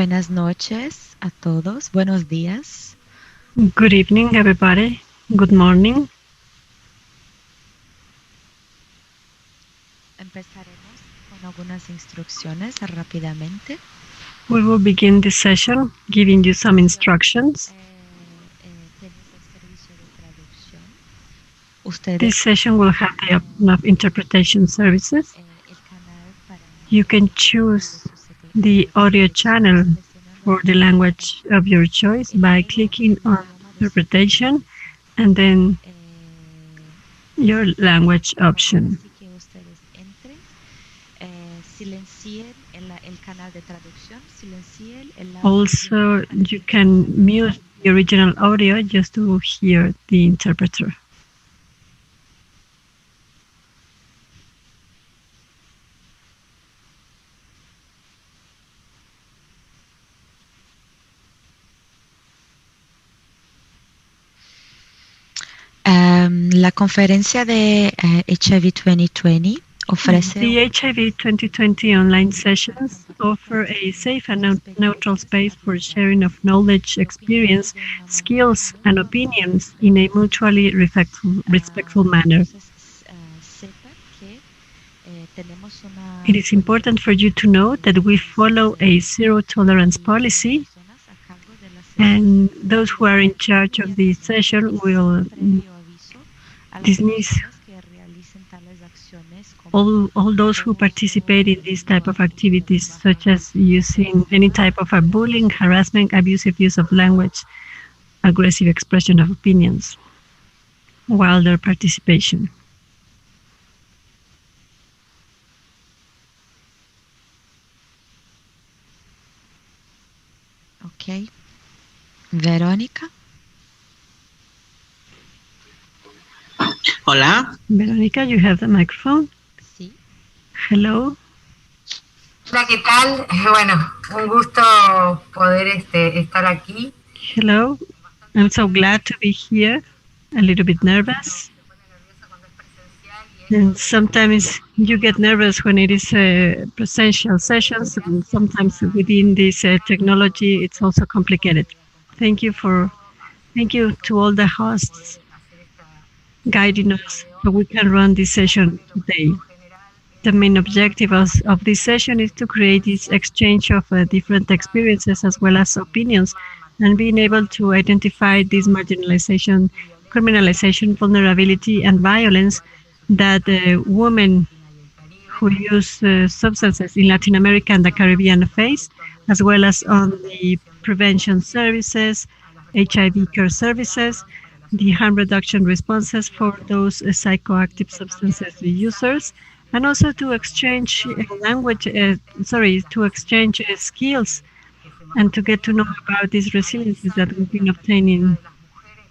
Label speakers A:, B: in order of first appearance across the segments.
A: Buenas noches a todos. Buenos días.
B: Good evening, everybody. Good morning.
A: Empezaremos con algunas instrucciones rápidamente.
B: We will begin this session giving you some instructions. This session will have the option of interpretation services. You can choose the audio channel for the language of your choice by clicking on interpretation and then your language option. Also, you can mute the original audio just to hear the interpreter.
A: La conferencia de HIV 2020 ofrece...
B: The HIV 2020 online sessions offer a safe and neutral space for sharing of knowledge, experience, skills, and opinions in a mutually respectful manner. It is important for you to know that we follow a zero-tolerance policy, and those who are in charge of the session will dismiss all those who participate in this type of activities, such as using any type of bullying, harassment, abusive use of language, aggressive expression of opinions while their participation.
A: Okay. Verónica.
C: Hola.
B: Verónica, you have the microphone.
A: Sí.
B: Hello.
D: Hola, ¿qué tal? Bueno, un gusto poder estar aquí.
B: Hello. I'm so glad to be here. A little bit nervous. And sometimes you get nervous when it is presential sessions, and sometimes within this technology, it's also complicated. Thank you to all the hosts guiding us so we can run this session today. The main objective of this session is to create this exchange of different experiences as well as opinions, and being able to identify this marginalization, criminalization, vulnerability, and violence that women who use substances in Latin America and the Caribbean face, as well as on the prevention services, HIV care services, the harm reduction responses for those psychoactive substances users, and also to exchange skills and to get to know about these resiliences that we've been obtaining.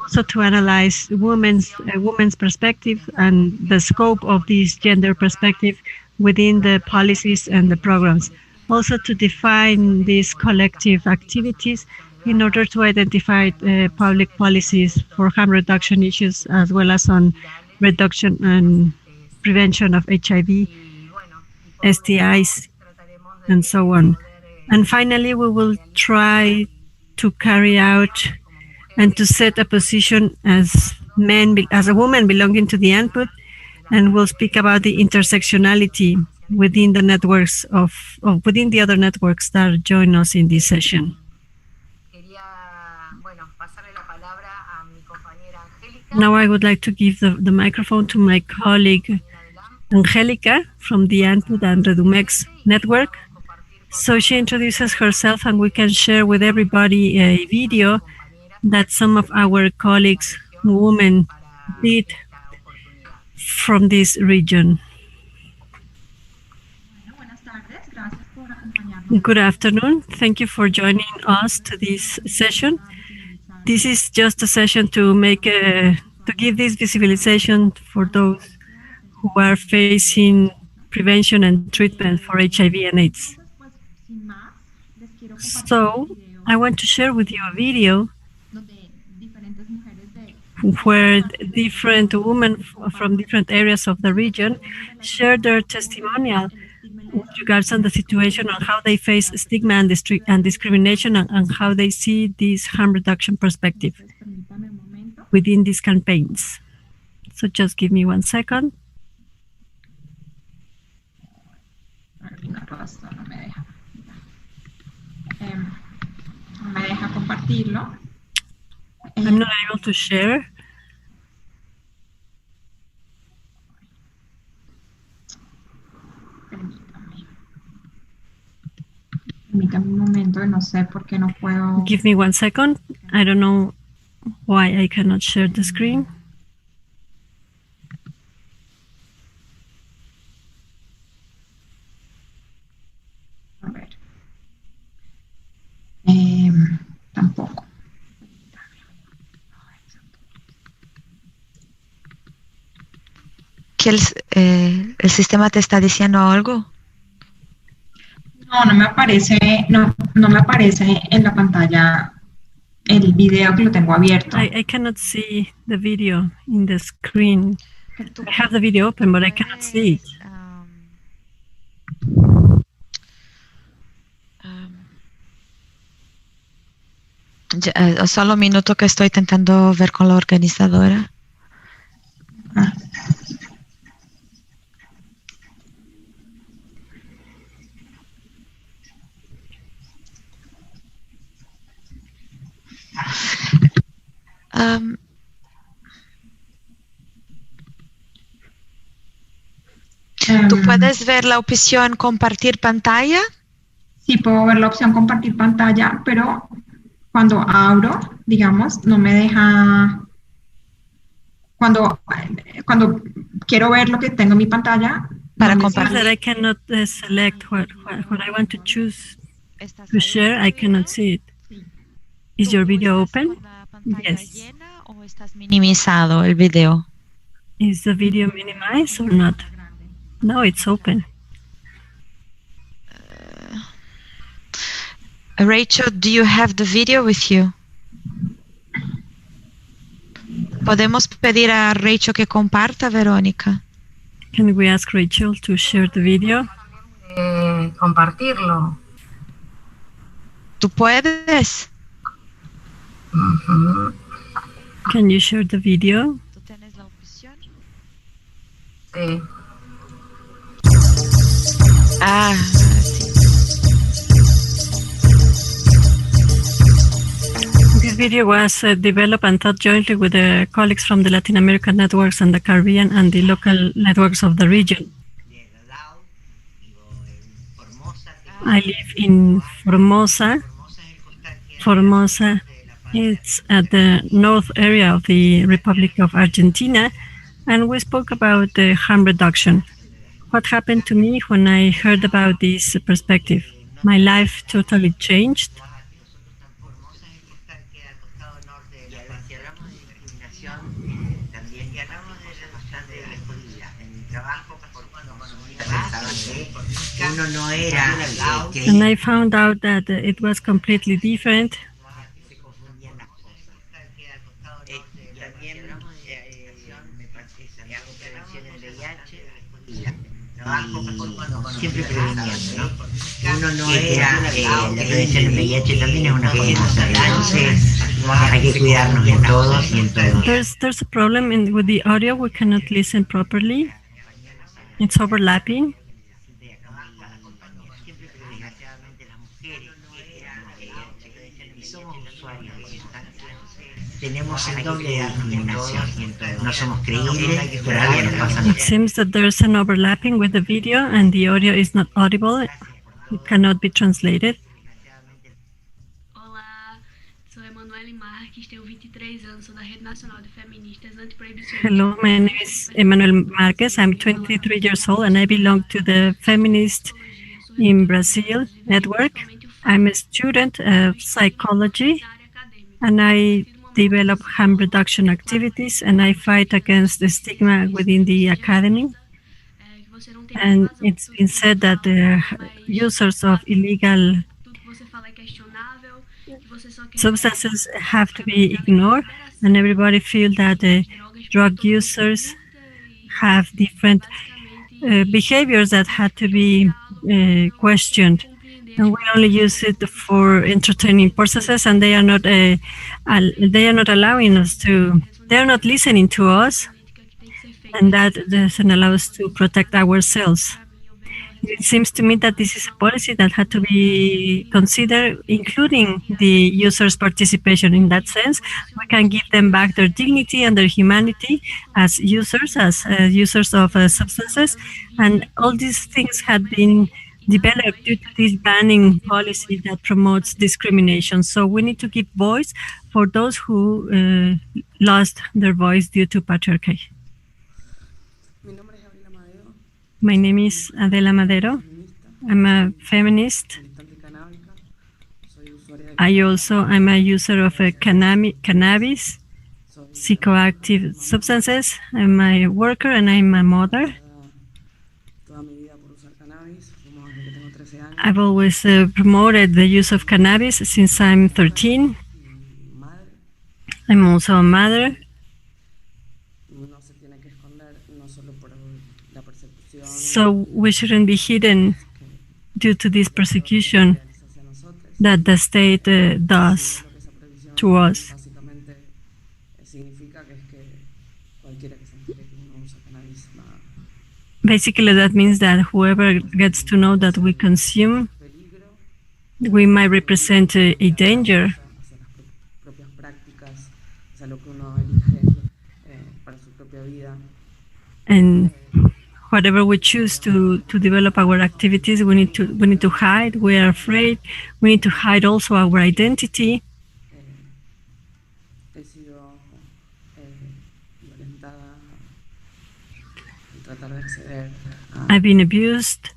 B: Also to analyze women's perspective and the scope of this gender perspective within the policies and the programs. Also to define these collective activities in order to identify public policies for harm reduction issues, as well as on reduction and prevention of HIV, STIs, and so on. And finally, we will try to carry out and to set a position as a woman belonging to the input, and we'll speak about the intersectionality within the networks within the other networks that join us in this session. Now I would like to give the microphone to my colleague Angelica from the Input and Redumex network. So she introduces herself, and we can share with everybody a video that some of our colleagues, women, did from this region. Good afternoon. Thank you for joining us to this session. This is just a session to give this visualization for those who are facing prevention and treatment for HIV and AIDS. So I want to share with you a video where different women from different areas of the region share their testimonial with regards on the situation on how they face stigma and discrimination and how they see this harm reduction perspective within these campaigns. So just give me 1 second.
C: No me deja compartirlo.
B: I'm not able to share.
C: Permítame un momento, no sé por qué no puedo.
B: Give me 1 second. I don't know why I cannot share the screen.
C: A ver. Tampoco.
A: ¿Que el sistema te está diciendo algo?
C: No, no me aparece, no me aparece en la pantalla el video que lo tengo abierto.
B: I cannot see the video in the screen. I have the video open, but I cannot see it.
A: Solo un minuto que estoy intentando ver con la organizadora. ¿Tú puedes ver la opción compartir pantalla?
C: Sí, puedo ver la opción compartir pantalla, pero cuando abro, digamos, no me deja. Cuando quiero ver lo que tengo en mi pantalla,
A: para
C: no
A: compartir.
B: That I cannot select what I want to choose to share. I cannot see it. Is your video open? Yes.
A: Llena o estás minimizado el video?
B: Is the video minimized or not? No, it's open.
A: Rachel, do you have the video with you? ¿Podemos pedir a Rachel que comparta, Verónica?
B: Can we ask Rachel to share the video?
D: Compartirlo.
A: ¿Tú puedes?
B: Can you share the video?
A: ¿Tú tienes la opción?
D: Sí.
A: Sí.
B: This video was developed and taught jointly with the colleagues from the Latin American networks and the Caribbean and the local networks of the region. I live in Formosa. Formosa is at the north area of the Republic of Argentina, and we spoke about the harm reduction. What happened to me when I heard about this perspective? My life totally changed. And I found out that it was completely different.
E: Siempre previniendo, ¿no? Uno no era, la prevención del VIH también es una cosa, entonces hay que cuidarnos en todos y en todo.
B: There's a problem with the audio, we cannot listen properly. It's overlapping.
E: Tenemos el doble de discriminación, no somos creíbles, todavía no pasa nada.
B: It seems that there's an overlapping with the video and the audio is not audible. It cannot be translated.
F: Olá, sou Emanuele Marques, tenho 23 anos, sou da Rede Nacional de Feministas Antiproibicionistas.
B: Hello, my name is Emanuel Marquez. I'm 23 years old and I belong to the Feminist in Brazil network. I'm a student of psychology and I develop harm reduction activities and I fight against the stigma within the academy. And it's been said that the users of illegal substances have to be ignored, and everybody feels that the drug users have different behaviors that had to be questioned. And we only use it for entertaining purposes, and they are not allowing us to. They are not listening to us, and that doesn't allow us to protect ourselves. It seems to me that this is a policy that had to be considered, including the users' participation. In that sense, we can give them back their dignity and their humanity as users of substances, and all these things had been developed due to this banning policy that promotes discrimination. So we need to give voice for those who lost their voice due to patriarchy. My name is Adela Madero. I'm a feminist. I also am a user of cannabis, psychoactive substances. I'm a worker and I'm a mother. I've always promoted the use of cannabis since I'm 13. I'm also a mother. So we shouldn't be hidden due to this persecution that the state does to us. Basically, that means that whoever gets to know that we consume, we might represent a danger. And whatever we choose to develop our activities, we need to hide. We are afraid. We need to hide also our identity. I've been abused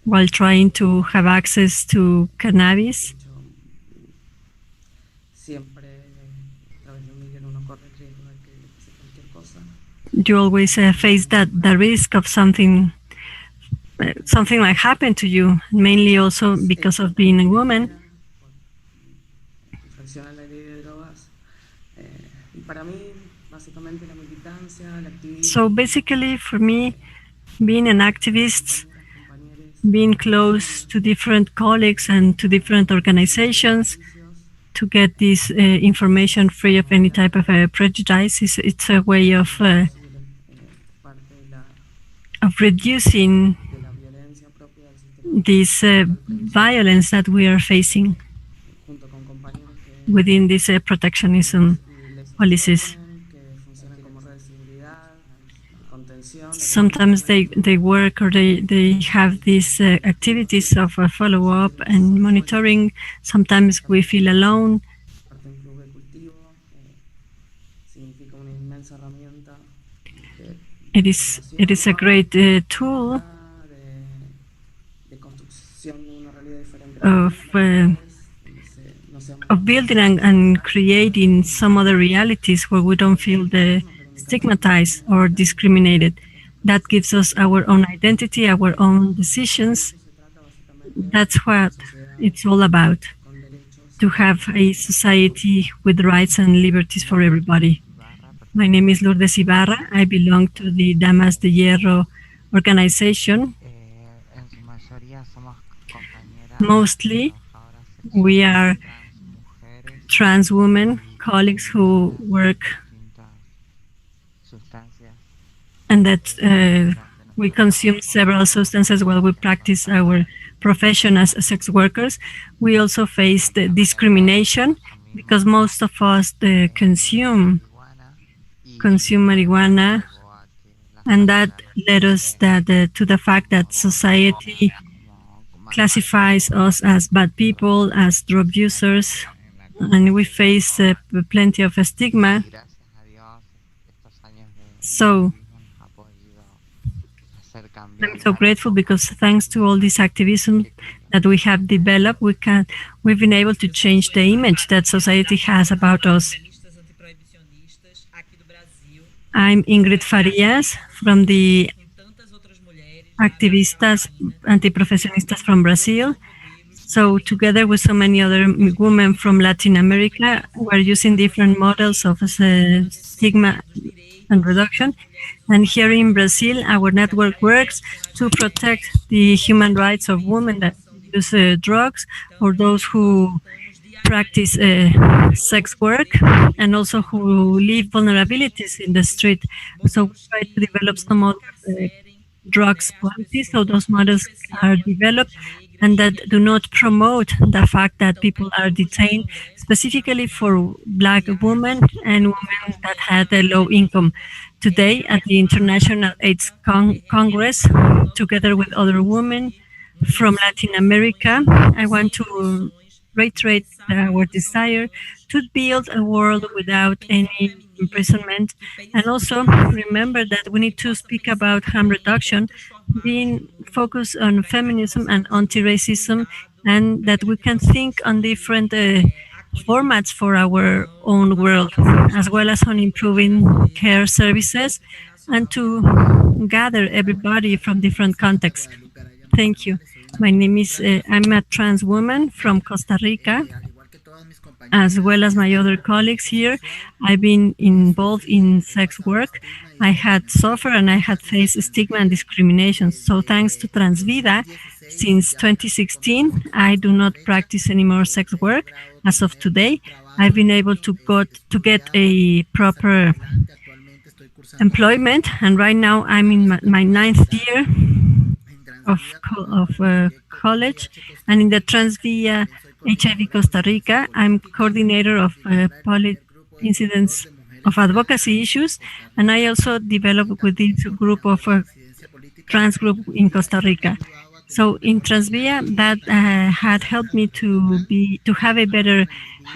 B: while trying to have access to cannabis. You always face the risk of something like happened to you, mainly also because of being a woman. So basically, for me, being an activist, being close to different colleagues and to different organizations to get this information free of any type of prejudice, it's a way of reducing this violence that we are facing within these protectionism policies. Sometimes they work or they have these activities of follow-up and monitoring. Sometimes we feel alone. It is a great tool of building and creating some other realities where we don't feel stigmatized or discriminated. That gives us our own identity, our own decisions. That's what it's all about, to have a society with rights and liberties for everybody. My name is Lourdes Ibarra. I belong to the Damas de Hierro organization. Mostly, we are trans women, colleagues who work, and that we consume several substances while we practice our profession as sex workers. We also face the discrimination because most of us consume marijuana, and that led us to the fact that society classifies us as bad people, as drug users, and we face plenty of stigma. So I'm so grateful because thanks to all this activism that we have developed, we've been able to change the image that society has about us. I'm Ingrid Farias from the Activistas Antiprofesionistas from Brazil. So together with so many other women from Latin America, we're using different models of stigma and reduction. And here in Brazil, our network works to protect the human rights of women that use drugs or those who practice sex work and also who leave vulnerabilities in the street. So we try to develop some other drugs policies so those models are developed and that do not promote the fact that people are detained specifically for Black women and women that had a low income. Today at the International AIDS Congress, together with other women from Latin America, I want to reiterate our desire to build a world without any imprisonment. And also remember that we need to speak about harm reduction, being focused on feminism and anti-racism, and that we can think on different formats for our own world, as well as on improving care services and to gather everybody from different contexts. Thank you. My name is, I'm a trans woman from Costa Rica, as well as my other colleagues here. I've been involved in sex work. I had suffered and I had faced stigma and discrimination. So thanks to Transvida, since 2016, I do not practice anymore sex work. As of today, I've been able to get a proper employment, and right now I'm in my 9th year of college, and in the Transvia HIV Costa Rica, I'm coordinator of incidents of advocacy issues, and I also developed with this group of trans group in Costa Rica. So in Transvia, that had helped me to have a better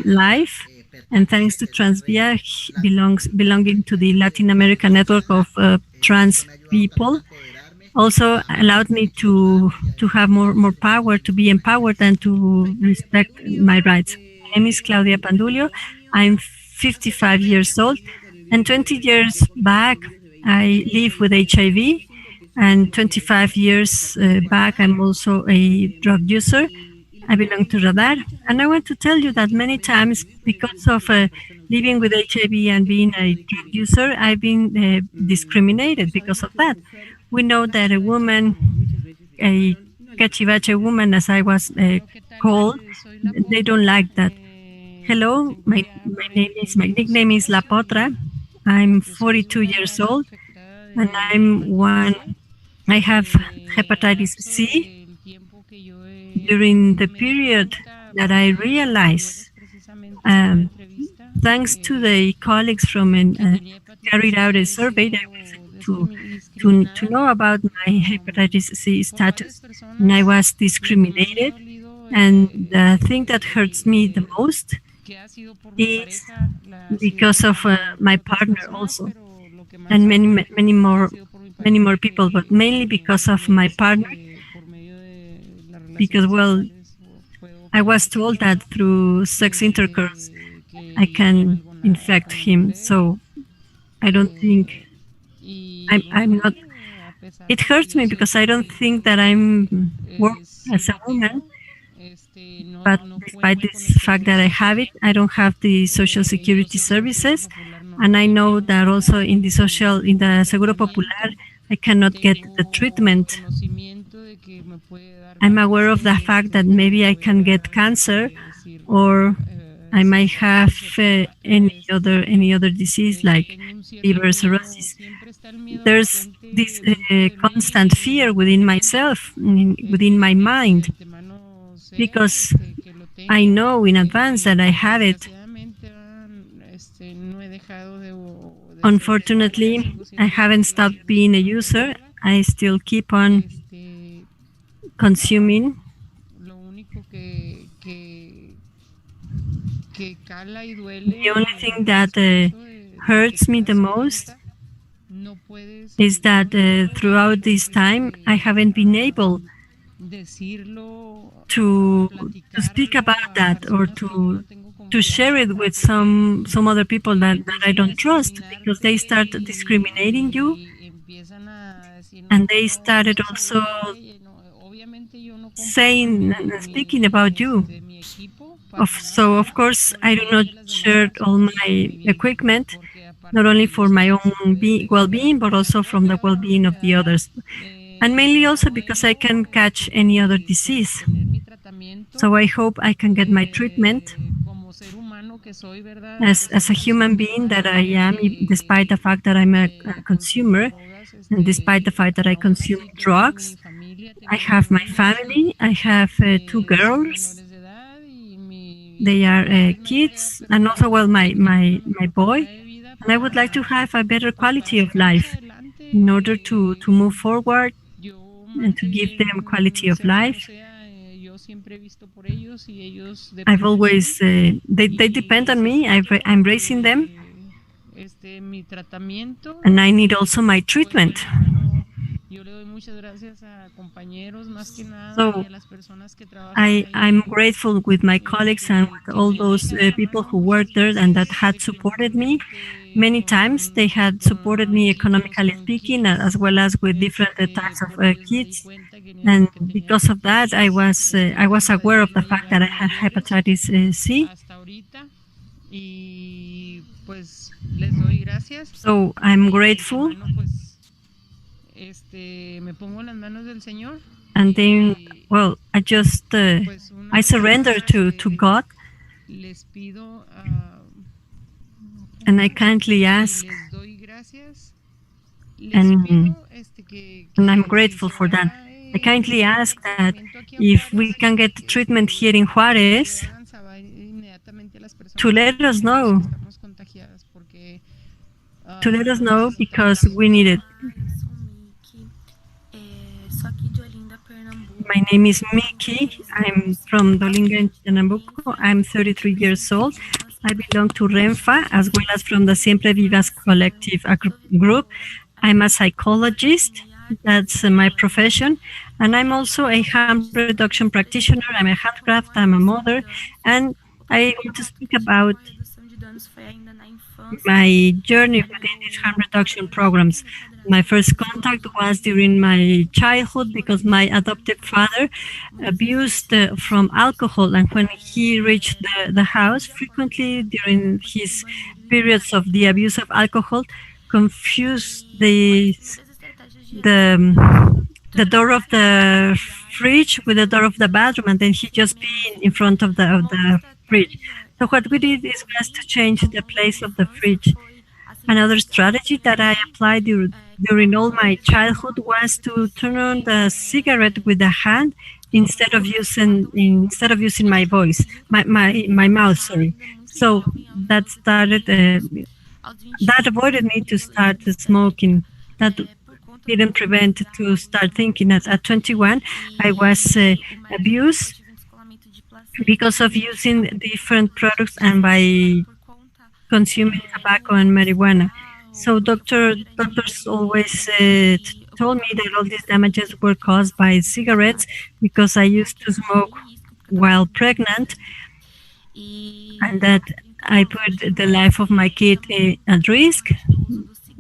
B: life, and thanks to Transvia, belonging to the Latin American network of trans people, also allowed me to have more power, to be empowered, and to respect my rights. My name is Claudia Pandulio. I'm 55 years old, and 20 years back, I lived with HIV, and 25 years back, I'm also a drug user. I belong to Radar, and I want to tell you that many times, because of living with HIV and being a drug user, I've been discriminated because of that. We know that a woman, a cachivache woman, as I was called, they don't like that. Hello, my nickname is La Potra. I'm 42 years old, and I have hepatitis C. During the period that I realized, thanks to the colleagues from carried out a survey that to know about my hepatitis C status, and I was discriminated. And the thing that hurts me the most is because of my partner also, and many more people, but mainly because of my partner. Because, well, I was told that through sex intercourse I can infect him, so I don't think I'm not. It hurts me because I don't think that I'm worth as a woman. But despite this fact that I have it, I don't have the social security services, and I know that also in the Seguro Popular, I cannot get the treatment. I'm aware of the fact that maybe I can get cancer, or I might have any other disease like liver cirrhosis. There's this constant fear within myself, within my mind, because I know in advance that I have it. Unfortunately, I haven't stopped being a user. I still keep on consuming. The only thing that hurts me the most is that throughout this time, I haven't been able to speak about that, or to share it with some other people that I don't trust, because they start discriminating you, and they started also saying and speaking about you. So of course I do not share all my equipment, not only for my own well-being, but also from the well-being of the others. And mainly also because I can catch any other disease. So I hope I can get my treatment as a human being that I am, despite the fact that I'm a consumer, and despite the fact that I consume drugs. I have my family. I have 2 girls. They are kids, and also, well, my boy. And I would like to have a better quality of life in order to move forward and to give them quality of life. I've always, they depend on me. I'm raising them. And I need also my treatment. So I'm grateful with my colleagues and with all those people who worked there and that had supported me. Many times they had supported me economically speaking, as well as with different types of kids. And because of that, I was aware of the fact that I had hepatitis C. So I'm grateful. And then, well, I just I surrender to God, and I kindly ask, and I'm grateful for that. I kindly ask that if we can get the treatment here in Juarez, to let us know. To let us know because we need it. My name is Miki. I'm from Dolinga in Pernambuco. I'm 33 years old. I belong to RENFA as well as from the Siempre Vivas collective group. I'm a psychologist. That's my profession. And I'm also a harm reduction practitioner. I'm a handcraft. I'm a mother. And I want to speak about my journey within these harm reduction programs. My first contact was during my childhood because my adoptive father abused from alcohol, and when he reached the house, frequently during his periods of the abuse of alcohol, confused the door of the fridge with the door of the bathroom, and then he just peed in front of the fridge. So what we did is just to change the place of the fridge. Another strategy that I applied during all my childhood was to turn on the cigarette with the hand instead of using my voice, my mouth. Sorry. So that started. That avoided me to start smoking. That didn't prevent to start thinking. At 21, I was abused because of using different products and by consuming tobacco and marijuana. So doctors always told me that all these damages were caused by cigarettes because I used to smoke while pregnant, and that I put the life of my kid at risk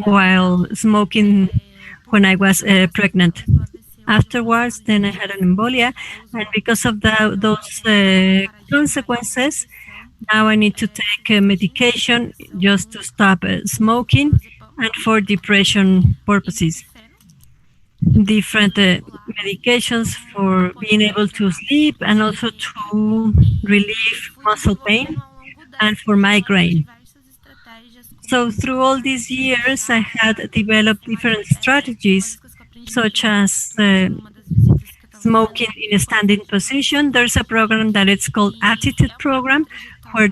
B: while smoking when I was pregnant. Afterwards, then I had an embolia, and because of those consequences, now I need to take medication just to stop smoking and for depression purposes. Different medications for being able to sleep and also to relieve muscle pain and for migraine. So through all these years, I had developed different strategies, such as smoking in a standing position. There's a program that it's called Attitude Program, where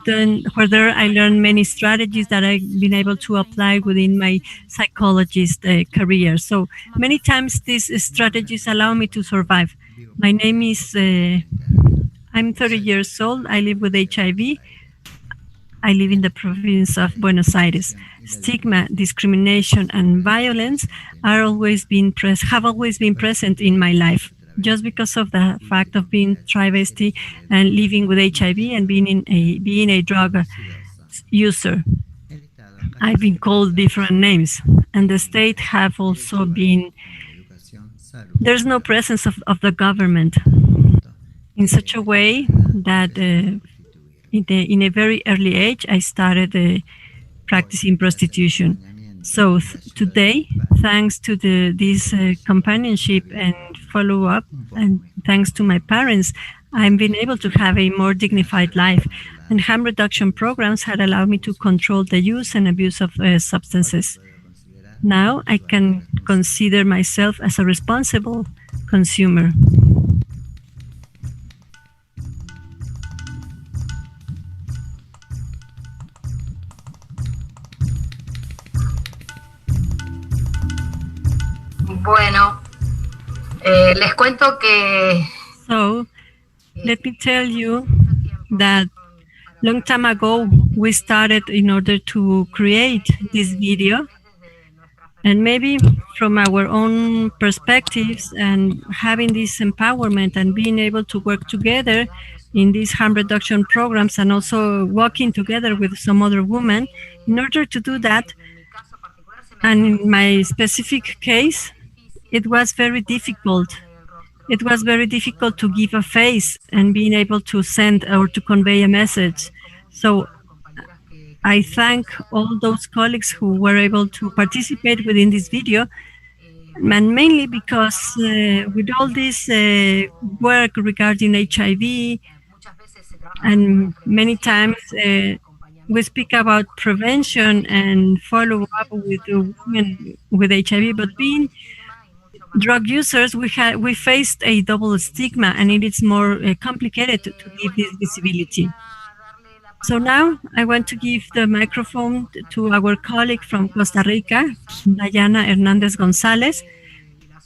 B: there I learned many strategies that I've been able to apply within my psychologist career. So many times these strategies allow me to survive. My name is, I'm 30 years old. I live with HIV. I live in the province of Buenos Aires. Stigma, discrimination, and violence have always been present in my life, just because of the fact of being travesti and living with HIV and being a drug user. I've been called different names, and the state have also been. There's no presence of the government in such a way that in a very early age I started practicing prostitution. So today, thanks to this companionship and follow-up, and thanks to my parents, I've been able to have a more dignified life. And harm reduction programs had allowed me to control the use and abuse of substances. Now I can consider myself as a responsible consumer.
D: Bueno, les cuento que...
B: So, let me tell you that long time ago we started in order to create this video, and maybe from our own perspectives and having this empowerment and being able to work together in these harm reduction programs and also working together with some other women in order to do that. And in my specific case, it was very difficult. It was very difficult to give a face and being able to send or to convey a message. So I thank all those colleagues who were able to participate within this video, and mainly because with all this work regarding HIV, and many times we speak about prevention and follow up with women with HIV, but being drug users, we faced a double stigma, and it is more complicated to give this visibility. So now I want to give the microphone to our colleague from Costa Rica, Dayana Hernandez Gonzalez.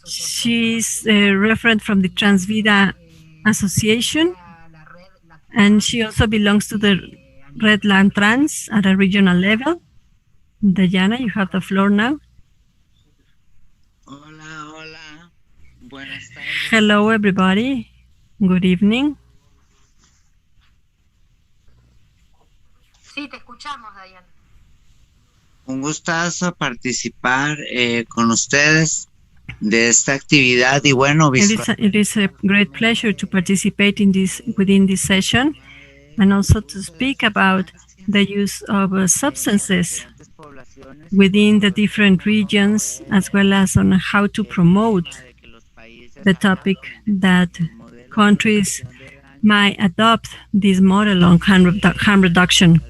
B: She's a referent from the Transvida Association, and she also belongs to the Red Land Trans at a regional level. Dayana, you have the floor now. Hello, everybody. Good evening.
D: Sí, te escuchamos, Diana.
G: Un gustazo participar con ustedes de esta actividad y bueno,
B: it is a great pleasure to participate in within this session and also to speak about the use of substances within the different regions, as well as on how to promote the topic that countries might adopt this model on harm reduction.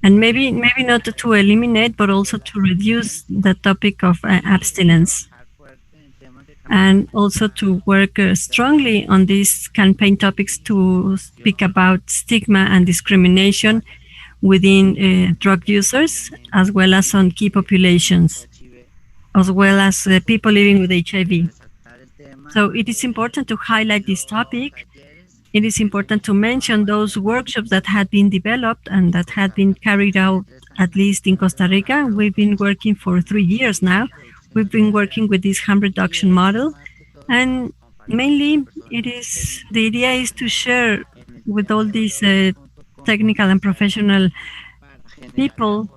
B: And maybe not to eliminate, but also to reduce the topic of abstinence. And also to work strongly on these campaign topics to speak about stigma and discrimination within drug users, as well as on key populations, as well as people living with HIV. So it is important to highlight this topic. It is important to mention those workshops that had been developed and that had been carried out, at least in Costa Rica. We've been working for 3 years now. We've been working with this harm reduction model. And mainly, the idea is to share with all these technical and professional people,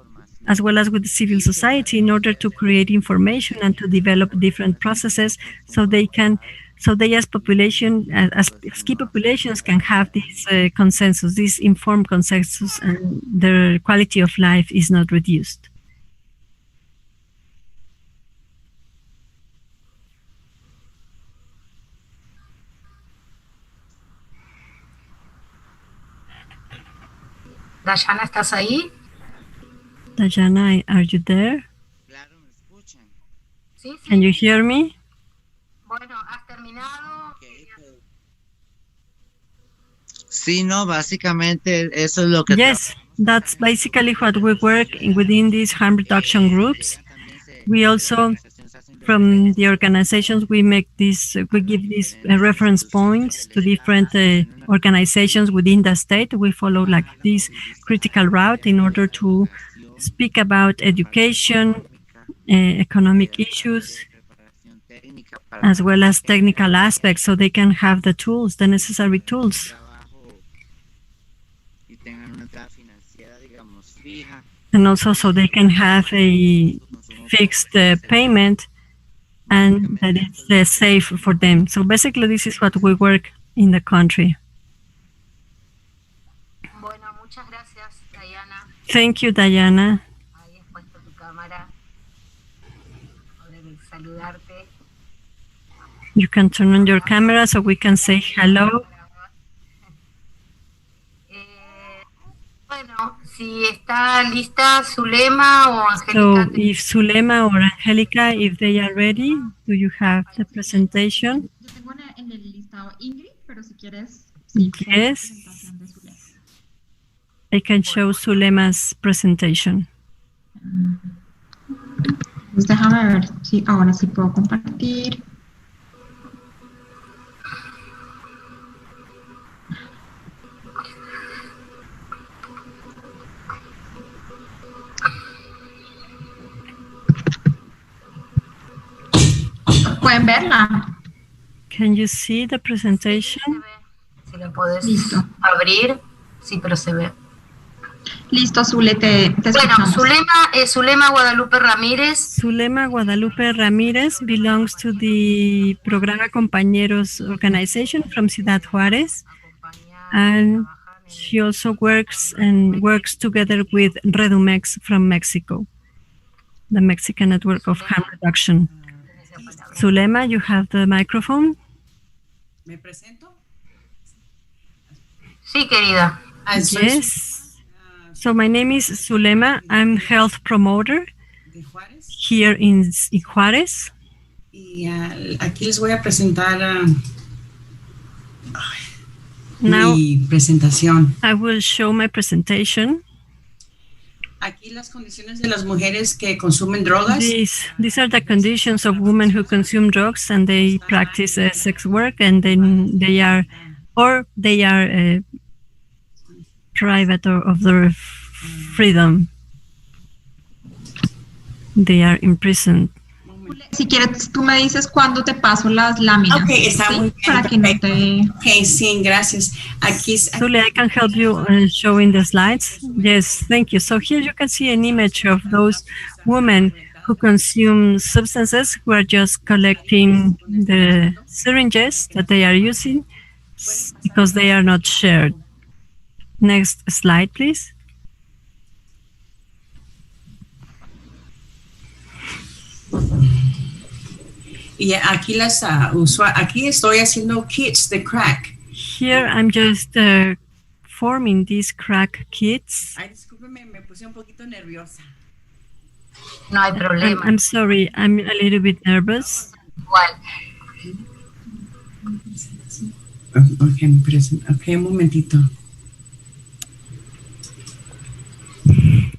B: as well as with civil society, in order to create information and to develop different processes so they as key populations can have this consensus, this informed consensus, and their quality of life is not reduced.
D: Dayana, ¿estás ahí?
B: Dayana, are you there?
D: Sí, sí.
B: Can you hear me?
D: Bueno, ¿has terminado?
G: Sí, no, básicamente eso es lo que...
B: Yes, that's basically what we work within these harm reduction groups. We also, from the organizations, we give these reference points to different organizations within the state. We follow like this critical route in order to speak about education, economic issues, as well as technical aspects, so they can have the tools, the necessary tools. And also so they can have a fixed payment and that it's safe for them. So basically this is what we work in the country.
D: Bueno, muchas gracias, Diana.
B: Thank you, Diana.
D: Ahí has puesto tu cámara. Ahora de saludarte.
B: You can turn on your camera so we can say hello.
D: Bueno, si está lista Zulema o
B: So
D: Angélica.
B: if Zulema or Angelica, if they are ready, do you have the presentation?
C: Yo tengo en el listado Ingrid, pero si quieres.
B: Yes. I can show Zulema's presentation.
C: Pues déjame ver si ahora sí puedo compartir. ¿Pueden verla?
B: Can you see the presentation?
D: Si lo podés
C: Listo.
D: abrir, sí, pero se ve.
C: Listo, Zule, te
D: Bueno,
C: escuchamos.
D: Zulema Guadalupe Ramírez.
B: Zulema Guadalupe Ramírez belongs to the Programa Compañeros organization from Ciudad Juárez, and she also works together with Redumex from Mexico, the Mexican Network of Harm Reduction. Zulema, you have the microphone.
H: ¿Me presento?
D: Sí, querida.
B: Yes. So my name is Zulema. I'm health promoter
H: De Juárez.
B: here in Juárez.
H: Y aquí les voy a presentar
B: Now
H: mi presentación.
B: I will show my presentation.
H: Aquí las condiciones de las mujeres que consumen drogas.
B: These are the conditions of women who consume drugs and they practice sex work, and then they are private of their freedom. They are imprisoned.
C: Si quieres, tú me dices cuándo te paso las láminas.
H: Ok, está
C: ¿sí?
H: muy bien.
C: Para que no te...
H: Ok, sí, gracias. Aquí
B: Sule, I can help you showing the slides. Yes, thank you. So here you can see an image of those women who consume substances who are just collecting the syringes that they are using because they are not shared. Next slide, please.
H: Y aquí aquí estoy haciendo kits de crack.
B: Here I'm just forming these crack kits.
H: Ay, discúlpeme, me puse un poquito nerviosa.
D: No hay problema.
B: I'm sorry, I'm a little bit nervous.
D: Igual.
H: Ok, un momentito.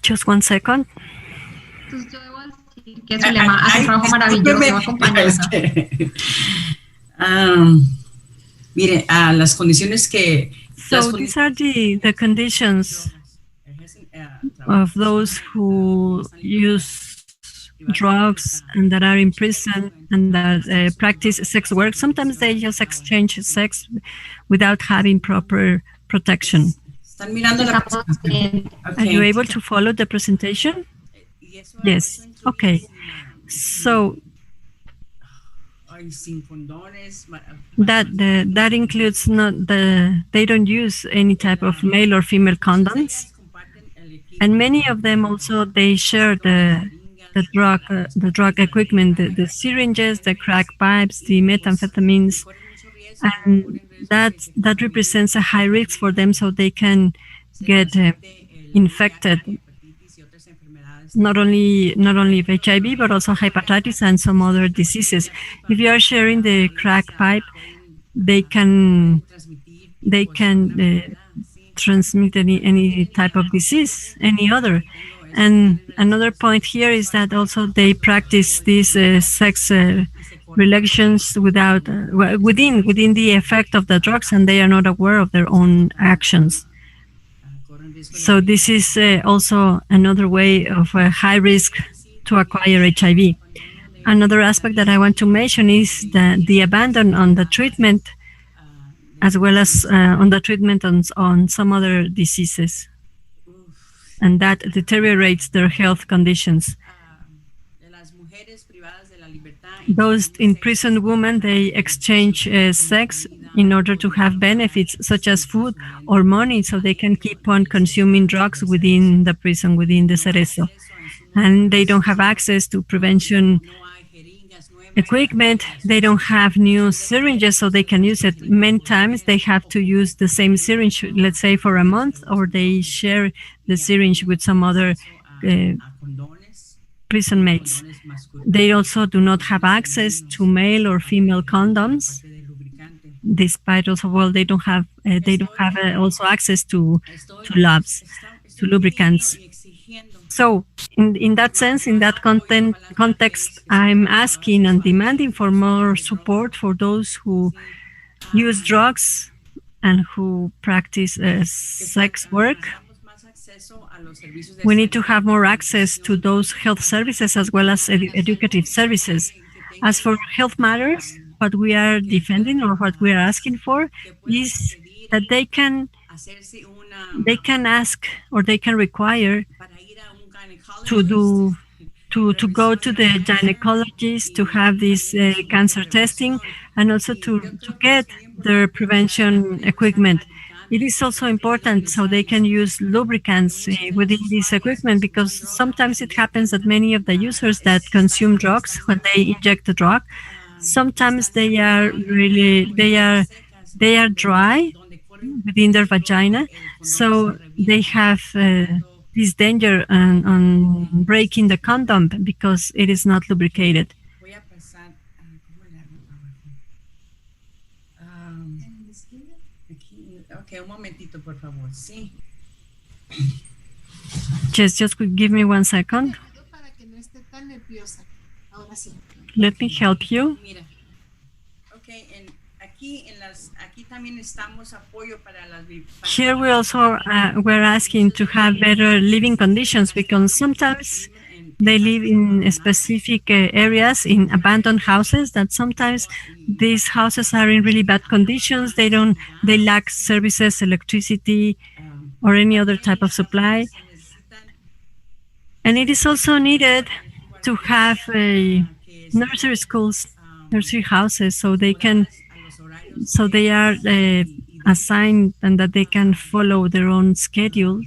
B: Just one second.
C: Entonces yo debo decir que Zulema hace un trabajo maravilloso acompañándonos.
H: Mire, las condiciones que...
B: So these are the conditions of those who use drugs and that are in prison and that practice sex work. Sometimes they just exchange sex without having proper protection.
H: ¿Están mirando la presentación?
B: Are you able to follow the presentation? Yes. Okay. So that includes they don't use any type of male or female condoms, and many of them also they share the drug equipment, the syringes, the crack pipes, the methamphetamines, and that represents a high risk for them, so they can get infected not only of HIV but also hepatitis and some other diseases. If you are sharing the crack pipe, they can transmit any type of disease, any other. And another point here is that also they practice these sex relations within the effect of the drugs, and they are not aware of their own actions. So this is also another way of high risk to acquire HIV. Another aspect that I want to mention is that the abandon on the treatment, as well as on the treatment on some other diseases, and that deteriorates their health conditions. Those imprisoned women, they exchange sex in order to have benefits such as food or money, so they can keep on consuming drugs within the prison, within the Cerezo. And they don't have access to prevention equipment. They don't have new syringes so they can use it. Many times they have to use the same syringe, let's say for a month, or they share the syringe with some other prison mates. They also do not have access to male or female condoms, despite also, well, they don't have also access to labs, to lubricants. So in that sense, in that context, I'm asking and demanding for more support for those who use drugs and who practice sex work. We need to have more access to those health services as well as educative services. As for health matters, what we are defending or what we are asking for is that they can ask or they can require to go to the gynecologist to have this cancer testing, and also to get their prevention equipment. It is also important so they can use lubricants within this equipment, because sometimes it happens that many of the users that consume drugs, when they inject the drug, sometimes they are dry within their vagina, so they have this danger on breaking the condom because it is not lubricated.
H: Okay, un momentito, por favor. Sí.
B: Just give me 1 second. Let me help you. Here we also we're asking to have better living conditions, because sometimes they live in specific areas, in abandoned houses, that sometimes these houses are in really bad conditions. They lack services, electricity, or any other type of supply. And it is also needed to have nursery schools, nursery houses, so they are assigned and that they can follow their own schedule,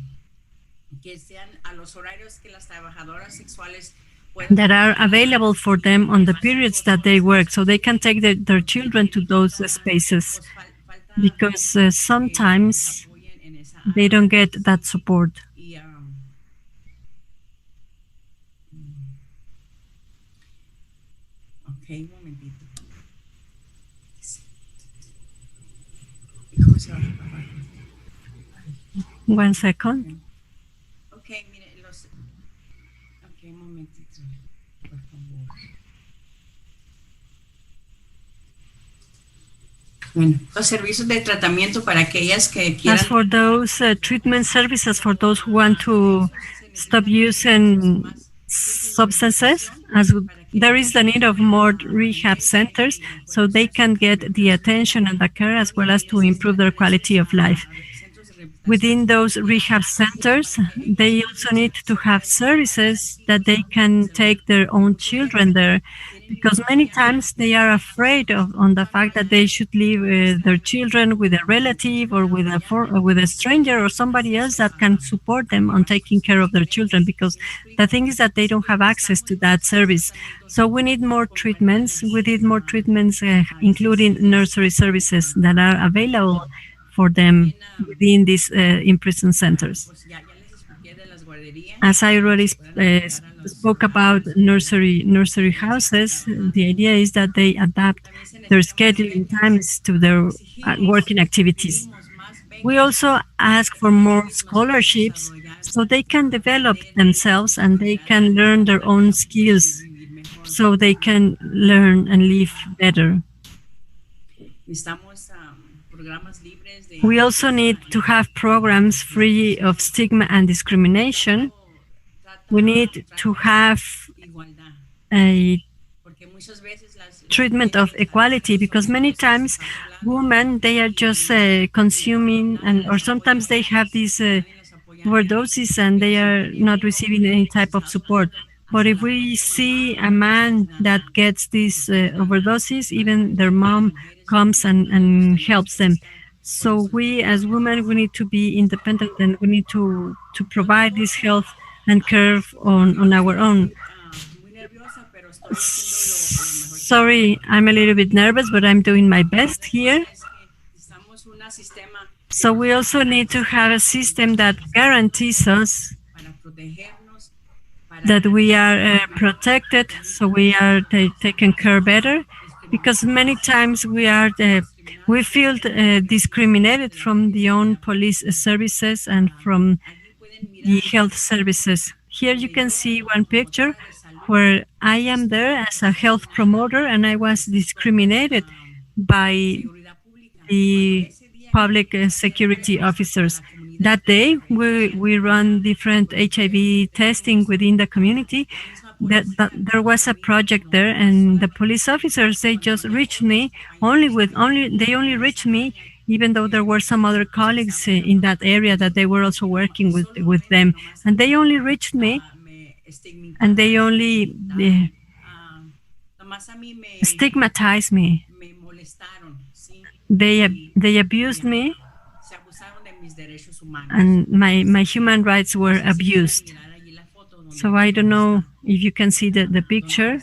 B: that are available for them on the periods that they work, so they can take their children to those spaces, because sometimes they don't get that support.
H: Okay, un momentito.
B: 1 second.
H: Okay, mire, okay, un momentito, por favor. Bueno, los servicios de tratamiento para aquellas que quieran.
B: As for those treatment services for those who want to stop using substances, there is the need of more rehab centers so they can get the attention and the care, as well as to improve their quality of life. Within those rehab centers, they also need to have services that they can take their own children there, because many times they are afraid on the fact that they should leave their children with a relative or with a stranger or somebody else that can support them on taking care of their children, because the thing is that they don't have access to that service. So we need more treatments. We need more treatments, including nursery services that are available for them within these in-prison centers. As I already spoke about nursery houses, the idea is that they adapt their scheduling times to their working activities. We also ask for more scholarships so they can develop themselves and they can learn their own skills, so they can learn and live better. We also need to have programs free of stigma and discrimination. We need to have a treatment of equality, because many times women, they are just consuming, or sometimes they have these overdoses and they are not receiving any type of support. But if we see a man that gets this overdoses, even their mom comes and helps them. So we as women, we need to be independent and we need to provide this health and care on our own. Sorry, I'm a little bit nervous, but I'm doing my best here. So we also need to have a system that guarantees us that we are protected, so we are taken care better, because many times we feel discriminated from the own police services and from the health services. Here you can see one picture where I am there as a health promoter and I was discriminated by the public security officers. That day, we run different HIV testing within the community. That there was a project there, and the police officers, they just reached me they only reached me, even though there were some other colleagues in that area that they were also working with them, and they only reached me, and they only stigmatized me. They abused me, and my human rights were abused. So I don't know if you can see the picture.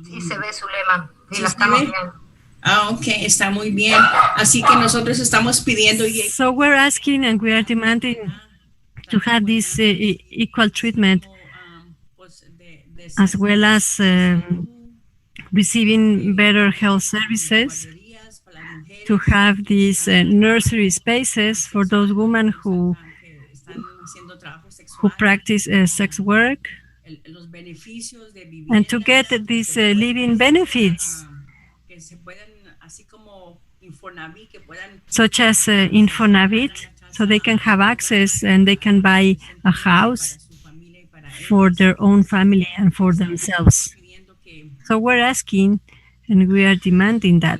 D: Sí, se ve, Zulema. Sí, la estamos viendo.
H: Okay, está muy bien. Así que nosotros estamos pidiendo.
B: So we're asking and we are demanding to have this equal treatment, as well as receiving better health services, to have these nursery spaces for those women who practice sex work, and to get these living benefits, such as Infonavit, so they can have access and they can buy a house for their own family and for themselves. So we're asking and we are demanding that.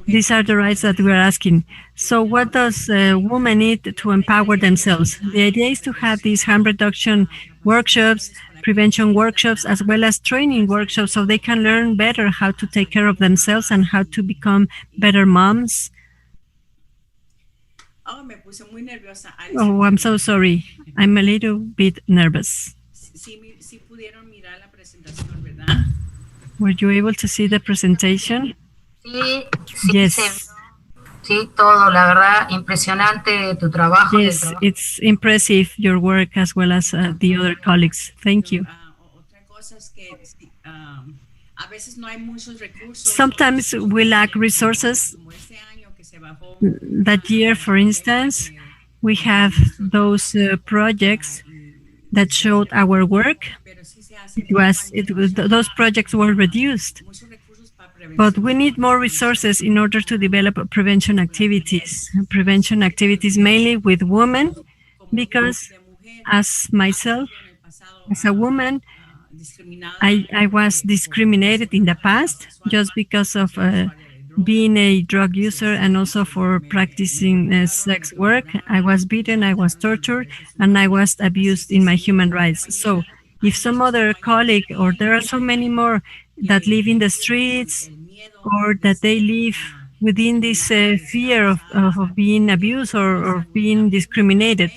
B: These are the rights that we are asking. So what does women need to empower themselves? The idea is to have these harm reduction workshops, prevention workshops, as well as training workshops, so they can learn better how to take care of themselves and how to become better moms. Oh, I'm so sorry. I'm a little bit nervous. Were you able to see the presentation?
D: Sí,
B: Yes.
D: Sí, todo, la verdad, impresionante tu trabajo.
B: Yes, it's impressive, your work, as well as the other colleagues. Thank you. Sometimes we lack resources. That year, for instance, we have those projects that showed our work. Those projects were reduced. But we need more resources in order to develop prevention activities mainly with women, because as myself, as a woman, I was discriminated in the past just because of being a drug user and also for practicing sex work. I was beaten, I was tortured, and I was abused in my human rights. So if some other colleague, or there are so many more that live in the streets, or that they live within this fear of being abused or being discriminated,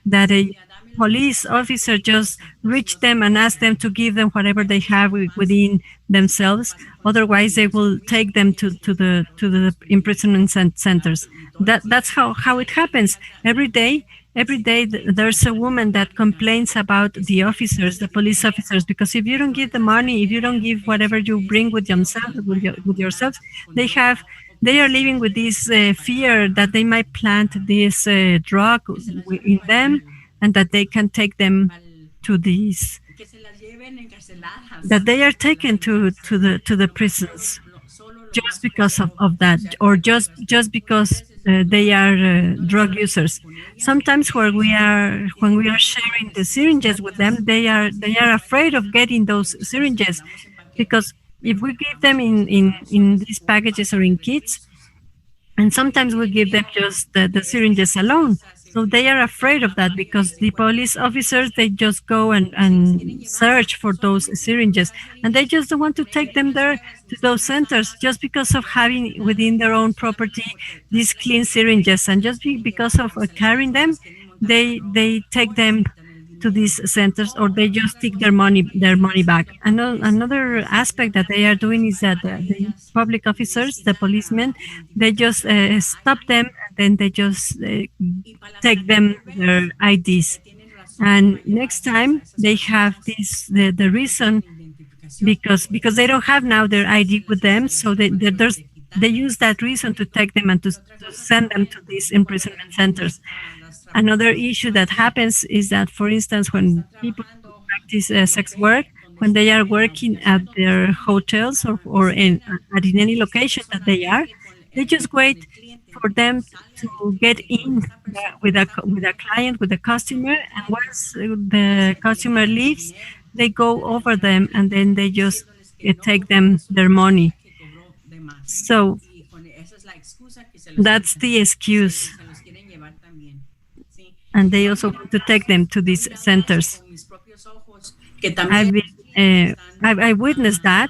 B: that a police officer just reach them and ask them to give them whatever they have within themselves. Otherwise, they will take them to the imprisonment centers. That's how it happens every day. Every day there's a woman that complains about the officers, the police officers, because if you don't give the money, if you don't give whatever you bring with yourselves, they are living with this fear that they might plant this drug in them, and that they can take them to these, that they are taken to the prisons just because of that, or just because they are drug users. Sometimes when we are sharing the syringes with them, they are afraid of getting those syringes, because if we give them in these packages or in kits, and sometimes we give them just the syringes alone. So they are afraid of that because the police officers, they just go and search for those syringes, and they just don't want to take them there to those centers just because of having within their own property these clean syringes, and just because of carrying them, they take them to these centers, or they just take their money back. Another aspect that they are doing is that the public officers, the policemen, they just stop them, and then they just take them their IDs. And next time they have the reason, because they don't have now their ID with them, so they use that reason to take them and to send them to these imprisonment centers. Another issue that happens is that, for instance, when people practice sex work, when they are working at their hotels or at in any location that they just wait for them to get in with a client, with a customer, and once the customer leaves, they go over them, and then they just take them their money. So that's the excuse. And they also want to take them to these centers. I witnessed that,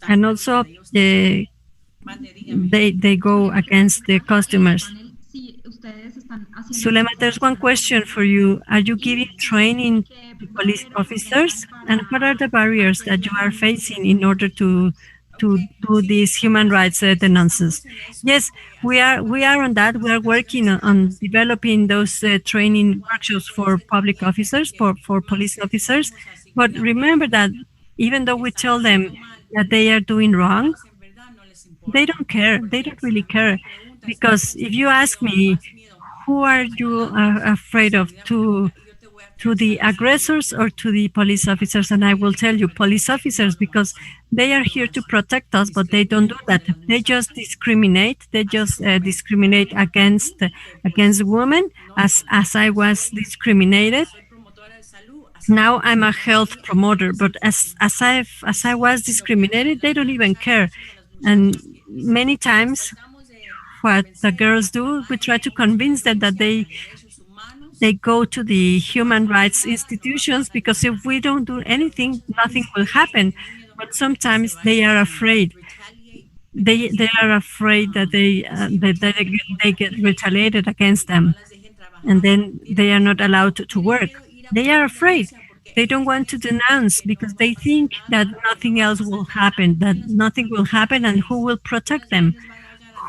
B: and also they go against the customers. Zulema, there's one question for you. Are you giving training to police officers, and what are the barriers that you are facing in order to do these human rights denunces? Yes, we are on that. We are working on developing those training workshops for public officers, for police officers. But remember that even though we tell them that they are doing wrong, they don't care. They don't really care. Because if you ask me, who are you afraid of, to the aggressors or to the police officers? And I will tell you, police officers, because they are here to protect us, but they don't do that. They just discriminate. They just discriminate against women, as I was discriminated. Now I'm a health promoter, but as I was discriminated, they don't even care. And many times, what the girls do, we try to convince them that they go to the human rights institutions, because if we don't do anything, nothing will happen. But sometimes they are afraid. They are afraid that they get retaliated against them, and then they are not allowed to work. They are afraid. They don't want to denounce because they think that nothing else will happen, and who will protect them?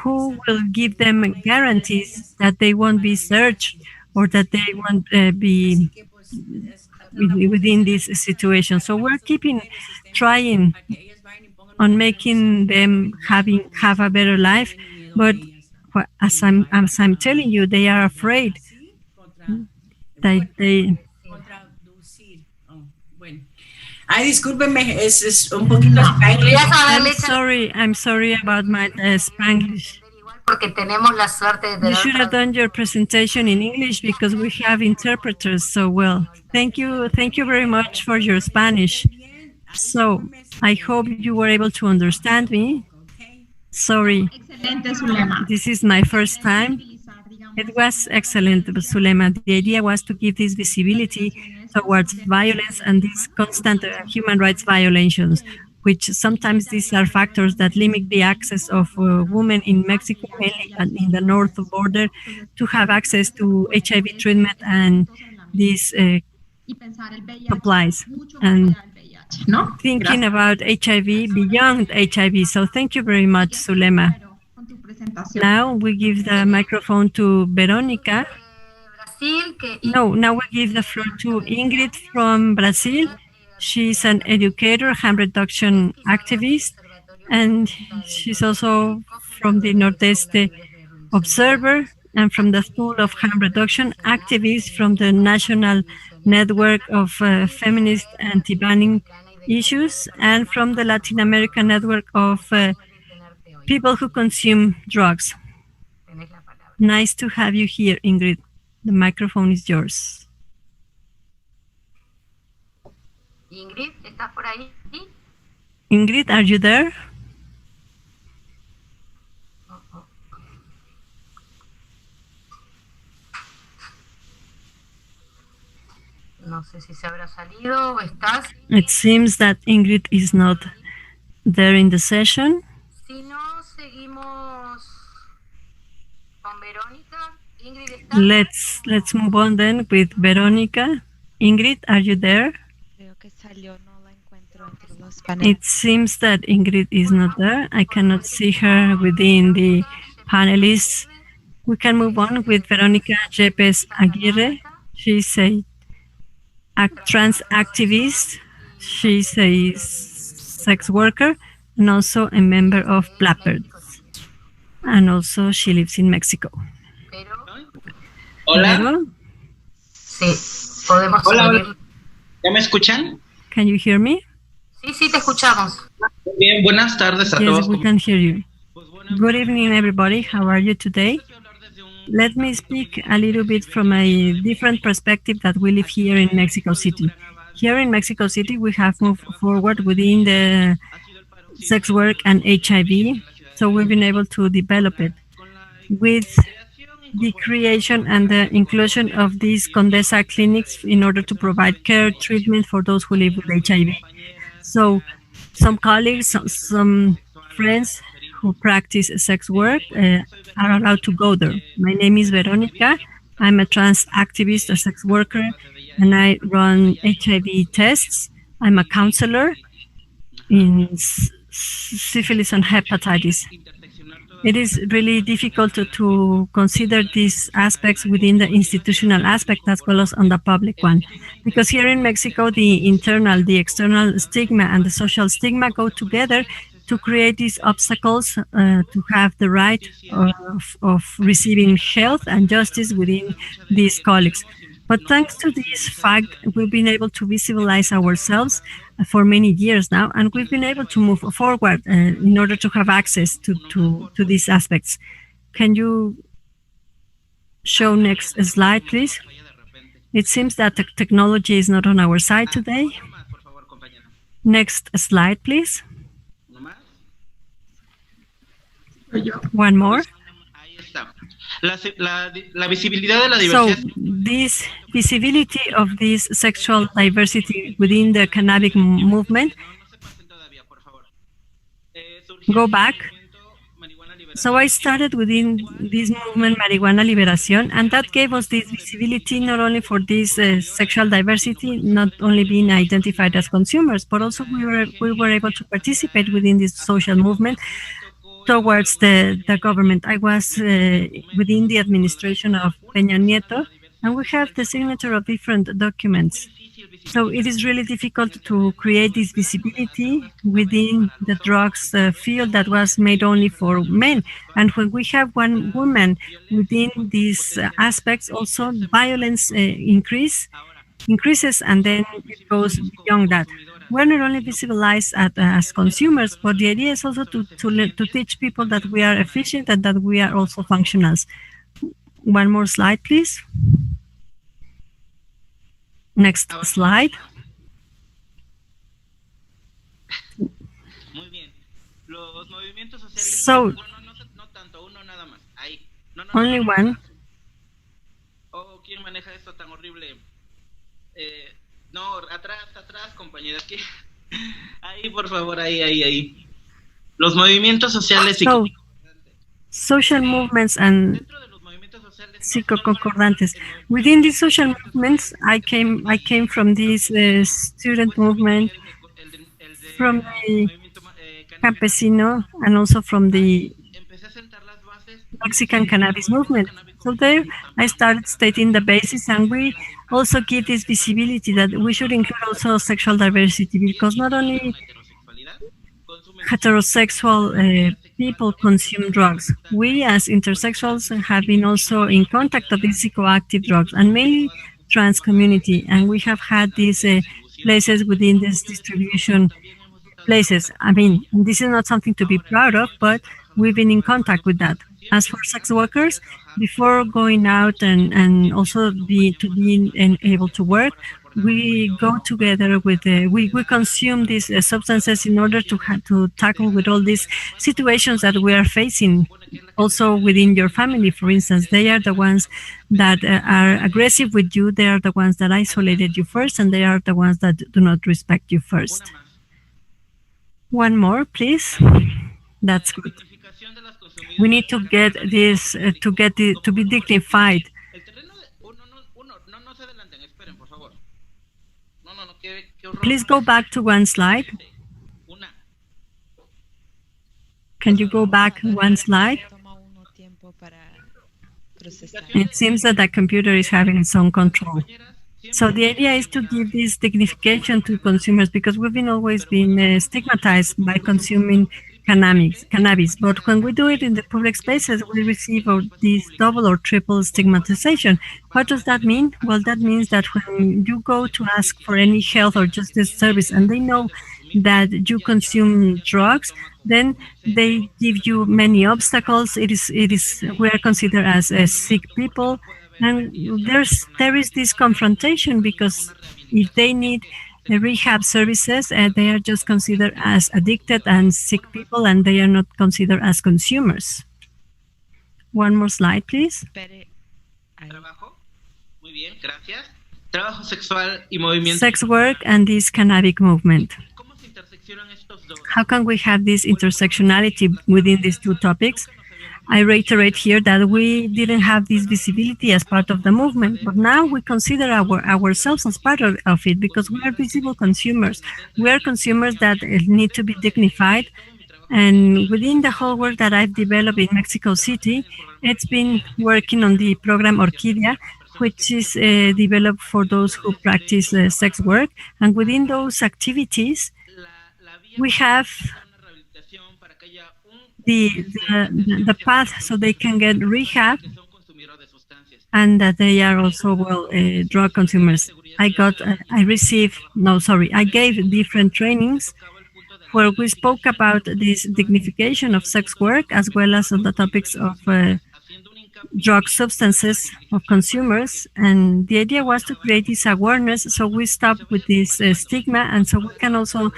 B: Who will give them guarantees that they won't be searched, or that they won't be within this situation? So we're trying on making them have a better life, but as I'm telling you, they are afraid.
H: Discúlpeme, es un poquito Spanglish.
B: I'm sorry about my Spanglish. You should have done your presentation in English because we have interpreters so well. Thank you very much for your Spanish. So I hope you were able to understand me. Sorry, this is my first time. It was excellent, Zulema. The idea was to give this visibility towards violence and these constant human rights violations, which sometimes these are factors that limit the access of women in Mexico, mainly in the north border, to have access to HIV treatment and these supplies, and thinking about HIV beyond HIV. So thank you very much, Zulema. Now we give the microphone to Veronica. No, now we give the floor to Ingrid from Brazil. She's an educator, harm reduction activist, and she's also from the Nordeste Observer and from the School of Harm Reduction, activist from the National Network of Feminist Anti-Banning Issues, and from the Latin American Network of People Who Consume Drugs. Nice to have you here, Ingrid. The microphone is yours. Ingrid, are you there?
D: No sé si se habrá salido o estás.
B: It seems that Ingrid is not there in the session.
D: Si no, seguimos con Verónica. Ingrid, ¿estás?
B: Let's move on then with Verónica. Ingrid, are you there?
A: Creo que salió, no la encuentro entre los
B: It
A: paneles.
B: seems that Ingrid is not there. I cannot see her within the panelists. We can move on with Verónica Yepes Aguirre. She's a trans activist. She's a sex worker and also a member of Blackbirds. And also she lives in Mexico.
I: Hola.
B: Pero,
D: Sí, podemos
I: Hola,
D: oír.
I: hola. ¿Ya me escuchan?
B: can you hear me?
D: Sí, sí, te escuchamos.
I: Muy bien, buenas tardes a
B: Yes,
I: todos.
B: we can hear you. Good evening, everybody. How are you today? Let me speak a little bit from a different perspective that we live here in Mexico City. Here in Mexico City, we have moved forward within the sex work and HIV, so we've been able to develop it with the creation and the inclusion of these Condesa clinics in order to provide care treatment for those who live with HIV. So some colleagues, some friends who practice sex work are allowed to go there. My name is Veronica. I'm a trans activist, a sex worker, and I run HIV tests. I'm a counselor in syphilis and hepatitis. It is really difficult to consider these aspects within the institutional aspect as well as on the public one. Because here in Mexico, the internal, the external stigma and the social stigma go together to create these obstacles to have the right of receiving health and justice within these colleagues. But thanks to this fact, we've been able to visualize ourselves for many years now, and we've been able to move forward in order to have access to these aspects. Can you show next slide, please? It seems that the technology is not on our side today. Next slide, please. One more.
I: La visibilidad de la
B: So
I: diversidad.
B: this visibility of this sexual diversity within the cannabis movement, go back. So I started within this movement, Marihuana Liberación, and that gave us this visibility not only for this sexual diversity, not only being identified as consumers, but also we were able to participate within this social movement towards the government. I was within the administration of Peña Nieto, and we have the signature of different documents. So it is really difficult to create this visibility within the drugs field that was made only for men. And when we have one woman within these aspects, also violence increases, and then it goes beyond that. We're not only visibilized as consumers, but the idea is also to teach people that we are efficient and that we are also functionals. One more slide, please. Next slide. So, only one.
I: Oh, ¿quién maneja esto tan horrible? No, atrás, compañeras. Ahí, por favor, ahí. Los movimientos sociales y
B: So, social movements and psychoconcordantes. Within these social movements, I came from this student movement, from the campesino, and also from the Mexican cannabis movement. So there, I started stating the basis, and we also give this visibility that we should include also sexual diversity, because not only heterosexual people consume drugs. We as intersexuals have been also in contact with these psychoactive drugs, and mainly trans community, and we have had these places within this distribution places. I mean, this is not something to be proud of, but we've been in contact with that. As for sex workers, before going out and also being able to work, we go together with we consume these substances in order to tackle with all these situations that we are facing. Also within your family, for instance, they are the ones that are aggressive with you. They are the ones that isolated you first, and they are the ones that do not respect you first. One more, please. That's good. We need to get this to be dignified. Please go back to one slide. Can you go back one slide? It seems that the computer is having its own control. So the idea is to give this dignification to consumers, because we've always been stigmatized by consuming cannabis. But when we do it in the public spaces, we receive this double or triple stigmatization. What does that mean? Well, that means that when you go to ask for any health or justice service and they know that you consume drugs, then they give you many obstacles. We are considered as sick people. And there is this confrontation, because if they need rehab services, they are just considered as addicted and sick people, and they are not considered as consumers. One more slide, please. Sex work and this cannabis movement. How can we have this intersectionality within these two topics? I reiterate here that we didn't have this visibility as part of the movement, but now we consider ourselves as part of it, because we are visible consumers. We are consumers that need to be dignified. And within the whole work that I've developed in Mexico City, it's been working on the program Orquídea, which is developed for those who practice sex work. And within those activities, we have the path so they can get rehab, and that they are also drug consumers. I gave different trainings where we spoke about this dignification of sex work, as well as on the topics of drug substances of consumers. And the idea was to create this awareness, so we stop with this stigma, and so we can also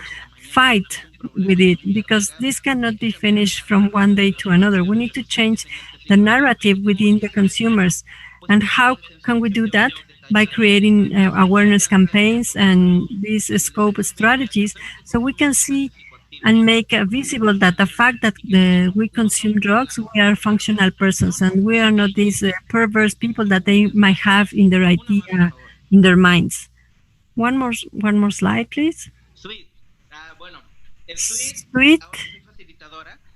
B: fight with it, because this cannot be finished from one day to another. We need to change the narrative within the consumers. And how can we do that? By creating awareness campaigns and these scope strategies, so we can see and make visible that the fact that we consume drugs, we are functional persons, and we are not these perverse people that they might have in their idea, in their minds. One more slide, please. Sweet.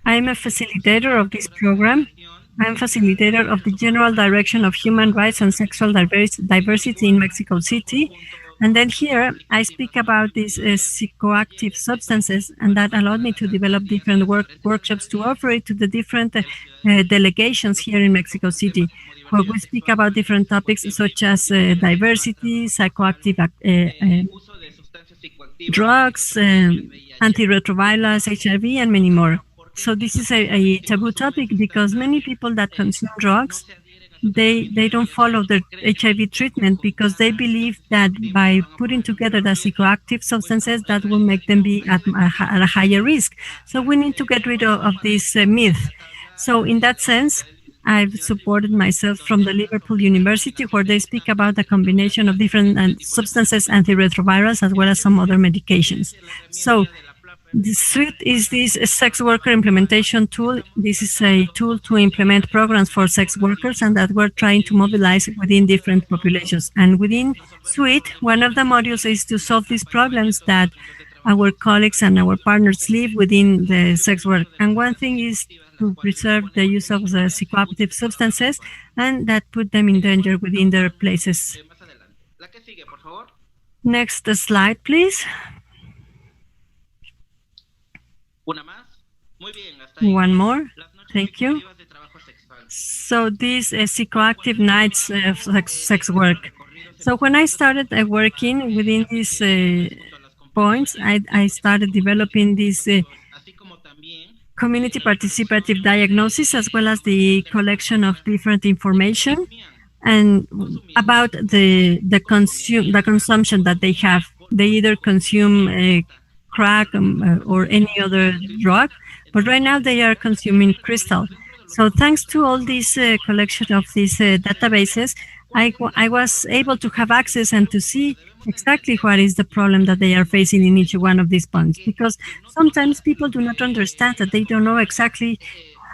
B: I'm a facilitator of this program. I'm facilitator of the General Direction of Human Rights and Sexual Diversity in Mexico City. And then here, I speak about these psychoactive substances, and that allowed me to develop different workshops to offer it to the different delegations here in Mexico City, where we speak about different topics such as diversity, psychoactive drugs, antiretrovirals, HIV, and many more. So this is a taboo topic, because many people that consume drugs, they don't follow their HIV treatment, because they believe that by putting together the psychoactive substances, that will make them be at a higher risk. So we need to get rid of this myth. So in that sense, I've supported myself from the Liverpool University, where they speak about the combination of different substances, antiretrovirals, as well as some other medications. So the SWIT is this sex worker implementation tool. This is a tool to implement programs for sex workers, and that we're trying to mobilize within different populations. And within SWIT, one of the modules is to solve these problems that our colleagues and our partners live within the sex work. And one thing is to preserve the use of the psychoactive substances, and that put them in danger within their places. Next slide, please. One more. Thank you. So these psychoactive nights of sex work. So when I started working within these points, I started developing this community participative diagnosis, as well as the collection of different information and about the consumption that they have. They either consume crack or any other drug, but right now they are consuming crystal. So thanks to all this collection of these databases, I was able to have access and to see exactly what is the problem that they are facing in each one of these points. Because sometimes people do not understand that they don't know exactly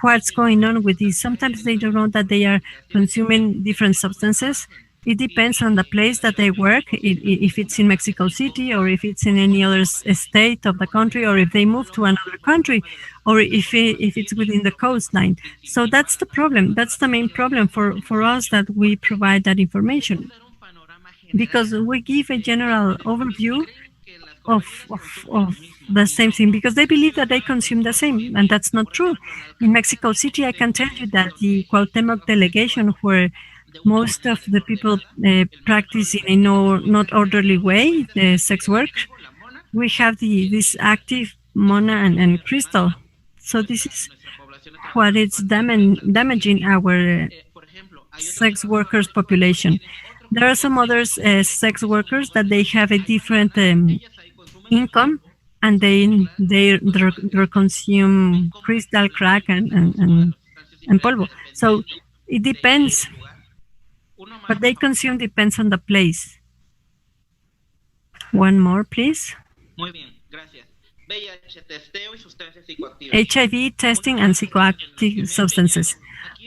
B: what's going on with this. Sometimes they don't know that they are consuming different substances. It depends on the place that they work, if it's in Mexico City or if it's in any other state of the country, or if they move to another country, or if it's within the coastline. So that's the problem. That's the main problem for us, that we provide that information, because we give a general overview of the same thing, because they believe that they consume the same, and that's not true. In Mexico City, I can tell you that the Cuauhtemoc delegation, where most of the people practice in a not orderly way the sex work, we have this active Mona and Crystal. So this is what is damaging our sex workers population. There are some other sex workers that they have a different income, and they consume crystal, crack, and polvo. So it depends. What they consume depends on the place. One more, please.
I: Muy bien, gracias. VIH, testeo y sustancias psicoactivas.
B: HIV testing and psychoactive substances.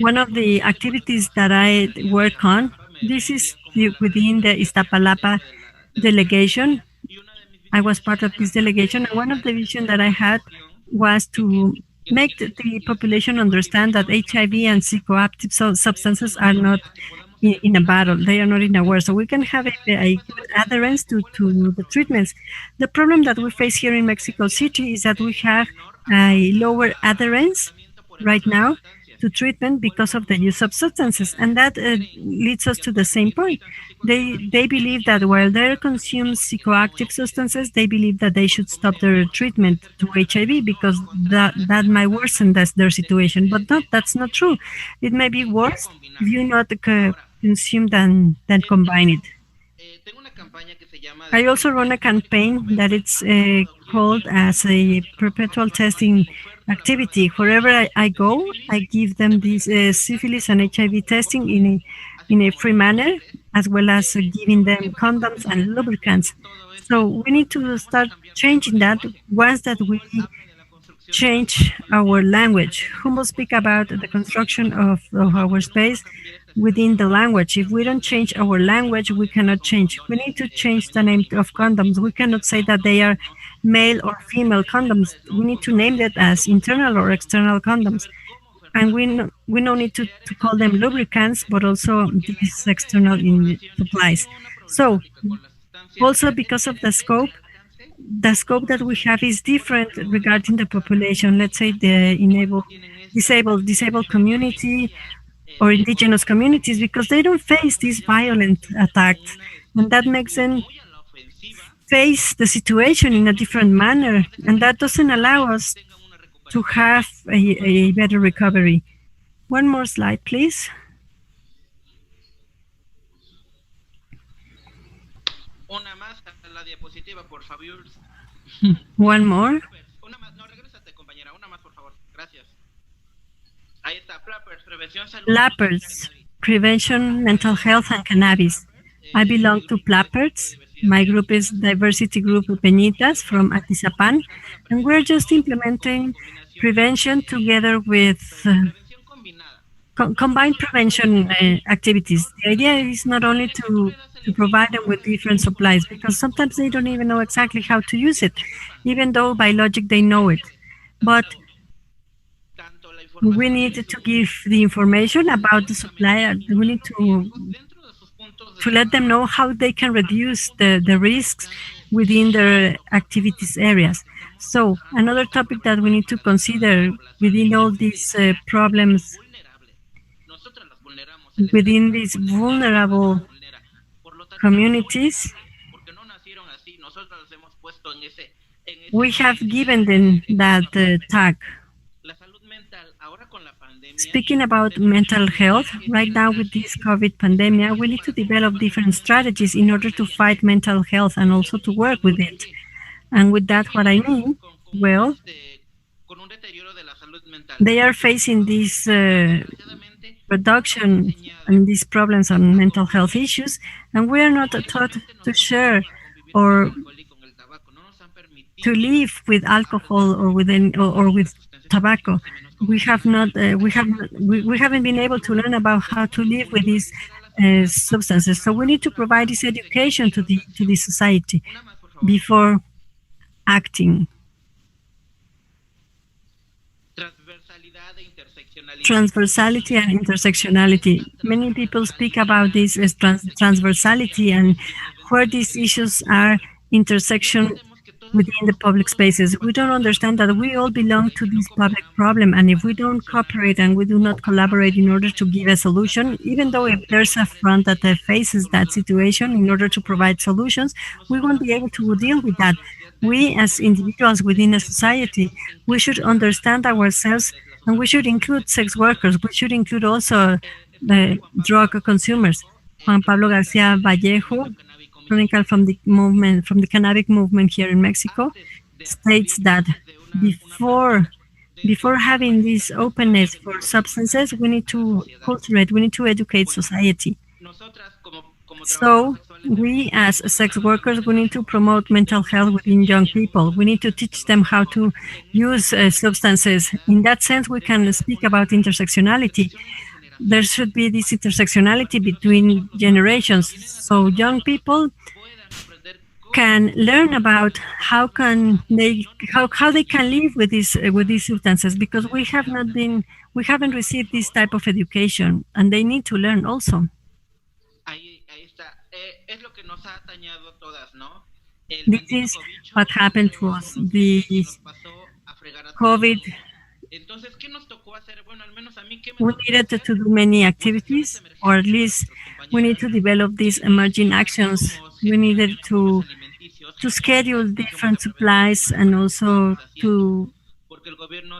B: One of the activities that I work on, this is within the Iztapalapa delegation. I was part of this delegation, and one of the visions that I had was to make the population understand that HIV and psychoactive substances are not in a battle. They are not in a war. So we can have a good adherence to the treatments. The problem that we face here in Mexico City is that we have a lower adherence right now to treatment because of the use of substances. And that leads us to the same point. They believe that while they consume psychoactive substances, they believe that they should stop their treatment to HIV because that might worsen their situation. But that's not true. It may be worse if you not consume than combine it. I also run a campaign that it's called as a perpetual testing activity. Wherever I go, I give them this syphilis and HIV testing in a free manner, as well as giving them condoms and lubricants. So we need to start changing that once that we change our language. Humboldt speak about the construction of our space within the language. If we don't change our language, we cannot change. We need to change the name of condoms. We cannot say that they are male or female condoms. We need to name that as internal or external condoms. And we no need to call them lubricants, but also these external supplies. So also because of the scope that we have is different regarding the population. Let's say the disabled community or indigenous communities, because they don't face these violent attacks, and that makes them face the situation in a different manner, and that doesn't allow us to have a better recovery. One more slide, please. One more. Plappers, prevention, mental health, and cannabis. I belong to Plappers. My group is Diversity Group Peñitas from Atizapan, and we're just implementing prevention together with combined prevention activities. The idea is not only to provide them with different supplies, because sometimes they don't even know exactly how to use it, even though by logic they know it. But we need to give the information about the supply. We need to let them know how they can reduce the risks within their activities areas. So another topic that we need to consider within all these problems, within these vulnerable communities, we have given them that tag. Speaking about mental health, right now with this COVID pandemic, we need to develop different strategies in order to fight mental health and also to work with it. And with that, what I mean, well, they are facing this reduction and these problems on mental health issues, and we are not taught to share or to live with alcohol or with tobacco. We haven't been able to learn about how to live with these substances. So we need to provide this education to the society before acting. Transversality and intersectionality. Many people speak about this as transversality and where these issues are intersection within the public spaces. We don't understand that we all belong to this public problem, and if we don't cooperate and we do not collaborate in order to give a solution, even though if there's a front that faces that situation in order to provide solutions, we won't be able to deal with that. We as individuals within a society, we should understand ourselves, and we should include sex workers. We should include also the drug consumers. Juan Pablo Garcia Vallejo, chronicle from the cannabis movement here in Mexico, states that before having this openness for substances, we need to cultivate, we need to educate society. So we as sex workers, we need to promote mental health within young people. We need to teach them how to use substances. In that sense, we can speak about intersectionality. There should be this intersectionality between generations. So young people can learn about how they can live with these substances, because we haven't received this type of education, and they need to learn also. This is what happened to us. The COVID, we needed to do many activities, or at least we need to develop these emerging actions. We needed to schedule different supplies and also to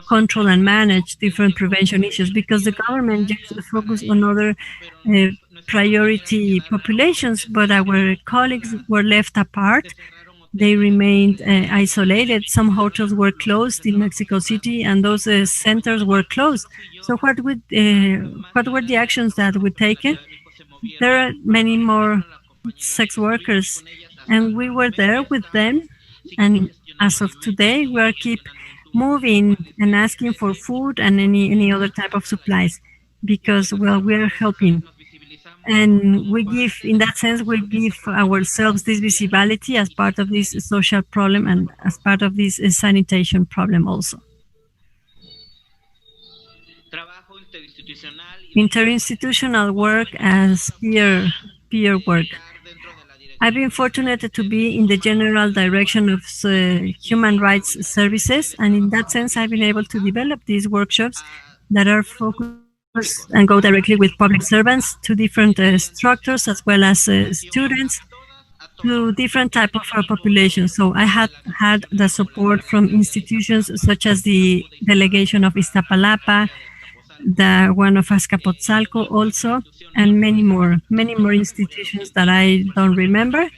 B: control and manage different prevention issues, because the government just focused on other priority populations, but our colleagues were left apart. They remained isolated. Some hotels were closed in Mexico City, and those centers were closed. So what were the actions that were taken? There are many more sex workers, and we were there with them. And as of today, we are keep moving and asking for food and any other type of supplies, because, well, we are helping. And we give, in that sense, we give ourselves this visibility as part of this social problem and as part of this sanitation problem also. Interinstitutional work as peer work. I've been fortunate to be in the general direction of human rights services, and in that sense, I've been able to develop these workshops that are focused and go directly with public servants to different structures, as well as students, to different type of populations. So I had the support from institutions such as the delegation of Iztapalapa, the one of Azcapotzalco also, and many more institutions that I don't remember.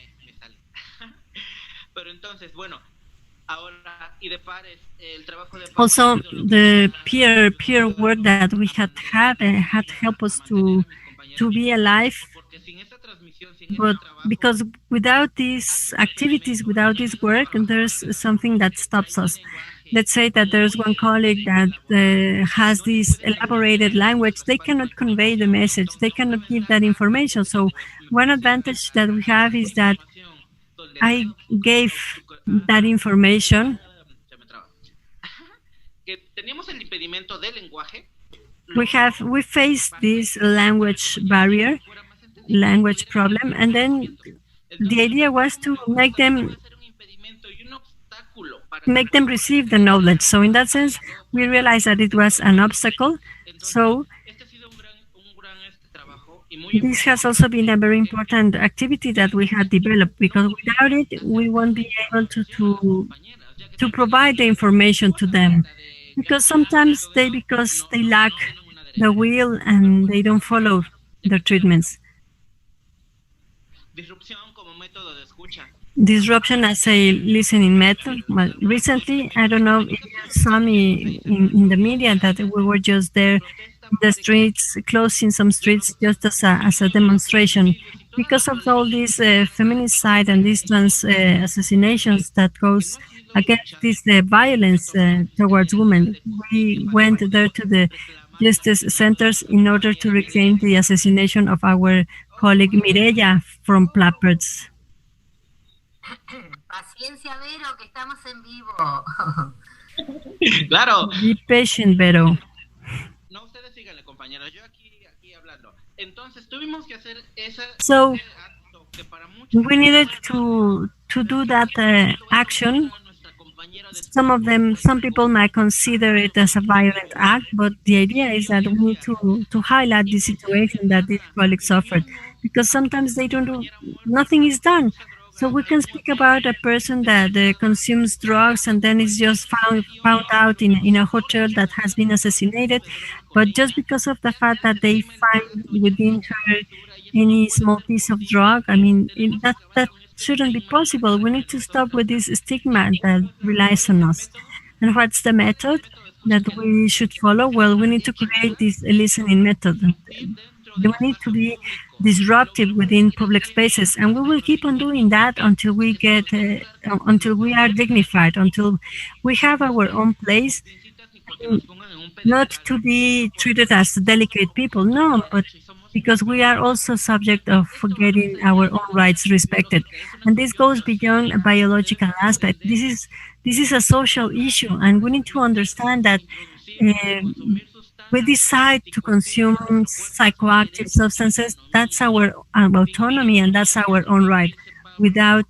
B: Also, the peer work that we had helped us to be alive. But because without these activities, without this work, there's something that stops us. Let's say that there's one colleague that has this elaborated language. They cannot convey the message. They cannot give that information. So one advantage that we have is that I gave that information. We faced this language barrier, language problem, and then the idea was to make them receive the knowledge. So in that sense, we realized that it was an obstacle. So this has also been a very important activity that we had developed, because without it, we won't be able to provide the information to them. Because sometimes because they lack the wheel and they don't follow their treatments. Disruption as a listening method. Well, recently, I don't know if you saw me in the media that we were just there in the streets, closing some streets just as a demonstration. Because of all these feminicide and these trans assassinations that goes against this violence towards women, we went there to the justice centers in order to reclaim the assassination of our colleague Mireya from Plappers.
D: Paciencia, Vero, que estamos en vivo.
I: Claro.
B: Be patient, Vero.
I: No, ustedes síganle, compañeros. Yo aquí hablando. Entonces tuvimos que hacer ese acto que para muchos
B: we needed to do that action. Some people might consider it as a violent act, but the idea is that we need to highlight the situation that these colleagues suffered, because sometimes they don't do, nothing is done. So we can speak about a person that consumes drugs and then is just found out in a hotel that has been assassinated, but just because of the fact that they find within her any small piece of drug, I mean, that shouldn't be possible. We need to stop with this stigma that relies on us. And what's the method that we should follow? Well, we need to create this listening method. We need to be disruptive within public spaces, and we will keep on doing that until we get, until we are dignified, until we have our own place, not to be treated as delicate people, no, but because we are also subject of getting our own rights respected. And this goes beyond a biological aspect. This is a social issue, and we need to understand that we decide to consume psychoactive substances. That's our autonomy, and that's our own right. Without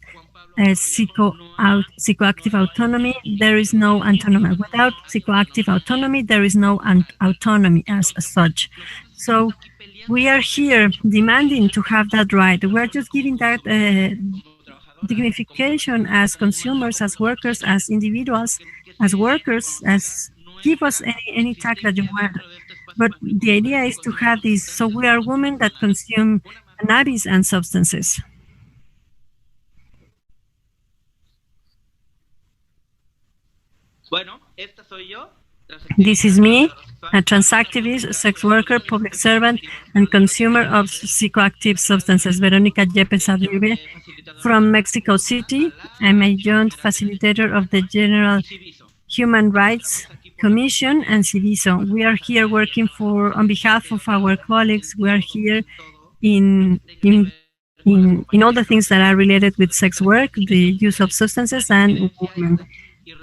B: psychoactive autonomy, there is no autonomy. Without psychoactive autonomy, there is no autonomy as such. So we are here demanding to have that right. We're just giving that dignification as consumers, as workers, as individuals, as workers, as give us any tag that you want. But the idea is to have this, so we are women that consume cannabis and substances. This is me, a trans activist, sex worker, public servant, and consumer of psychoactive substances. Veronica Yepes Aguirre from Mexico City. I'm a joint facilitator of the General Human Rights Commission and Civiso. We are here working on behalf of our colleagues. We are here in all the things that are related with sex work, the use of substances, and women.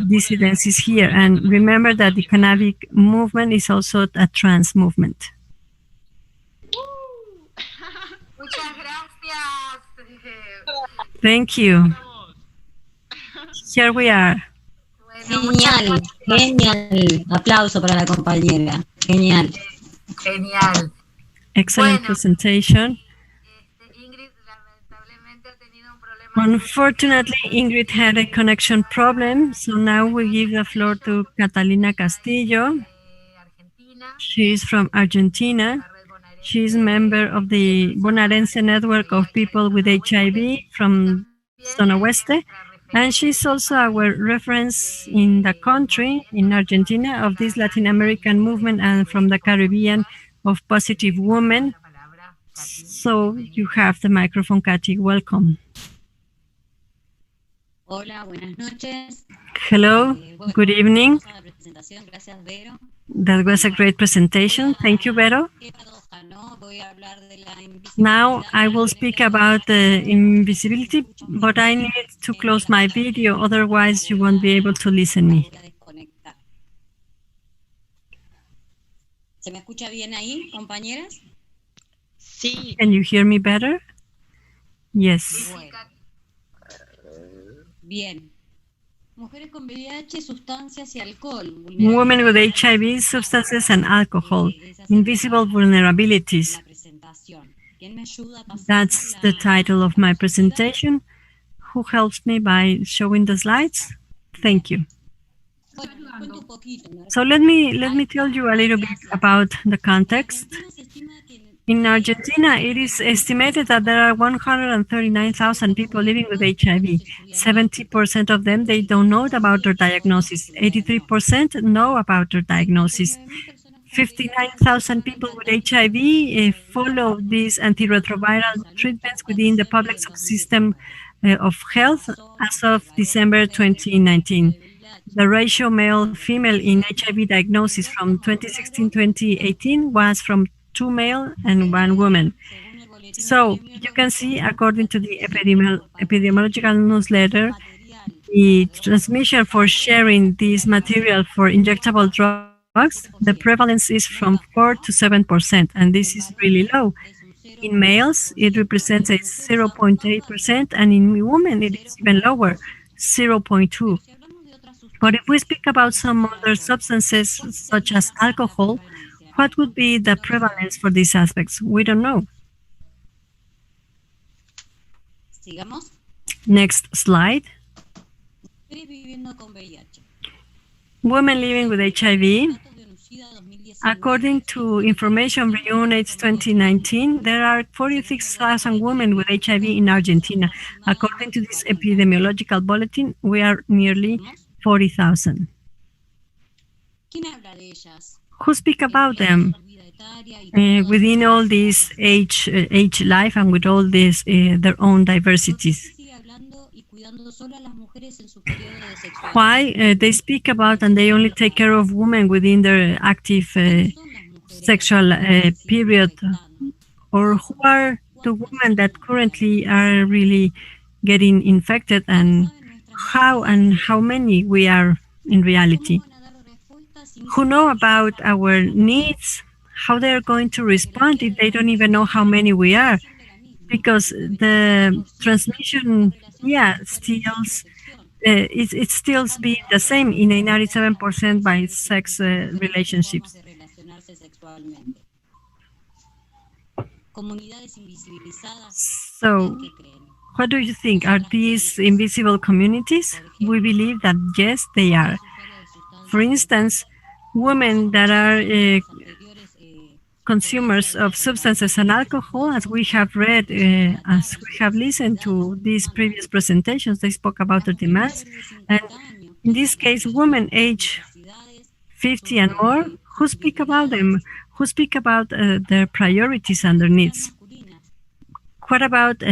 B: Dissidence is here. And remember that the cannabis movement is also a trans movement. Thank you. Here we are.
J: Genial, genial. Aplauso para la compañera. Genial.
D: Genial.
B: Excellent presentation. Unfortunately, Ingrid had a connection problem, so now we give the floor to Catalina Castillo. She is from Argentina. She is a member of the Bonaerense Network of People with HIV from Zona Oeste. And she's also our reference in the country, in Argentina, of this Latin American movement and from the Caribbean of Positive Women. So you have the microphone, Katy. Welcome.
J: Hola, buenas noches.
B: Hello, good evening. That was a great presentation. Thank you, Vero. Now I will speak about the invisibility, but I need to close my video, otherwise you won't be able to listen me.
J: ¿Se me escucha bien ahí, compañeras?
A: Sí.
B: Can you hear me better? Yes.
J: Bien. Mujeres con VIH, sustancias y alcohol.
B: Women with HIV, substances and alcohol. Invisible vulnerabilities. That's the title of my presentation. Who helps me by showing the slides? Thank you. So let me tell you a little bit about the context. In Argentina, it is estimated that there are 139,000 people living with HIV. 70% of them, they don't know about their diagnosis. 83% know about their diagnosis. 59,000 people with HIV follow these antiretroviral treatments within the public subsystem of health as of December 2019. The ratio male-female in HIV diagnosis from 2016-2018 was from 2 male and 1 woman. So you can see, according to the epidemiological newsletter, the transmission for sharing this material for injectable drugs, the prevalence is from 4 to 7%, and this is really low. In males, it represents a 0.8%, and in women, it is even lower, 0.2%. But if we speak about some other substances, such as alcohol, what would be the prevalence for these aspects? We don't know. Next slide. Women living with HIV. According to information from UNAIDS 2019, there are 46,000 women with HIV in Argentina. According to this epidemiological bulletin, we are nearly 40,000. Who speak about them within all this age life and with all this their own diversities? Why they speak about and they only take care of women within their active sexual period? Or who are the women that currently are really getting infected, and how many we are in reality? Who know about our needs, how they're going to respond if they don't even know how many we are? Because the transmission, it's still being the same in a 97% by sex relationships. So, what do you think? Are these invisible communities? We believe that yes, they are. For instance, women that are consumers of substances and alcohol, as we have read, as we have listened to these previous presentations, they spoke about their demands. And in this case, women age 50 and more, who speak about them? Who speak about their priorities and their needs? What about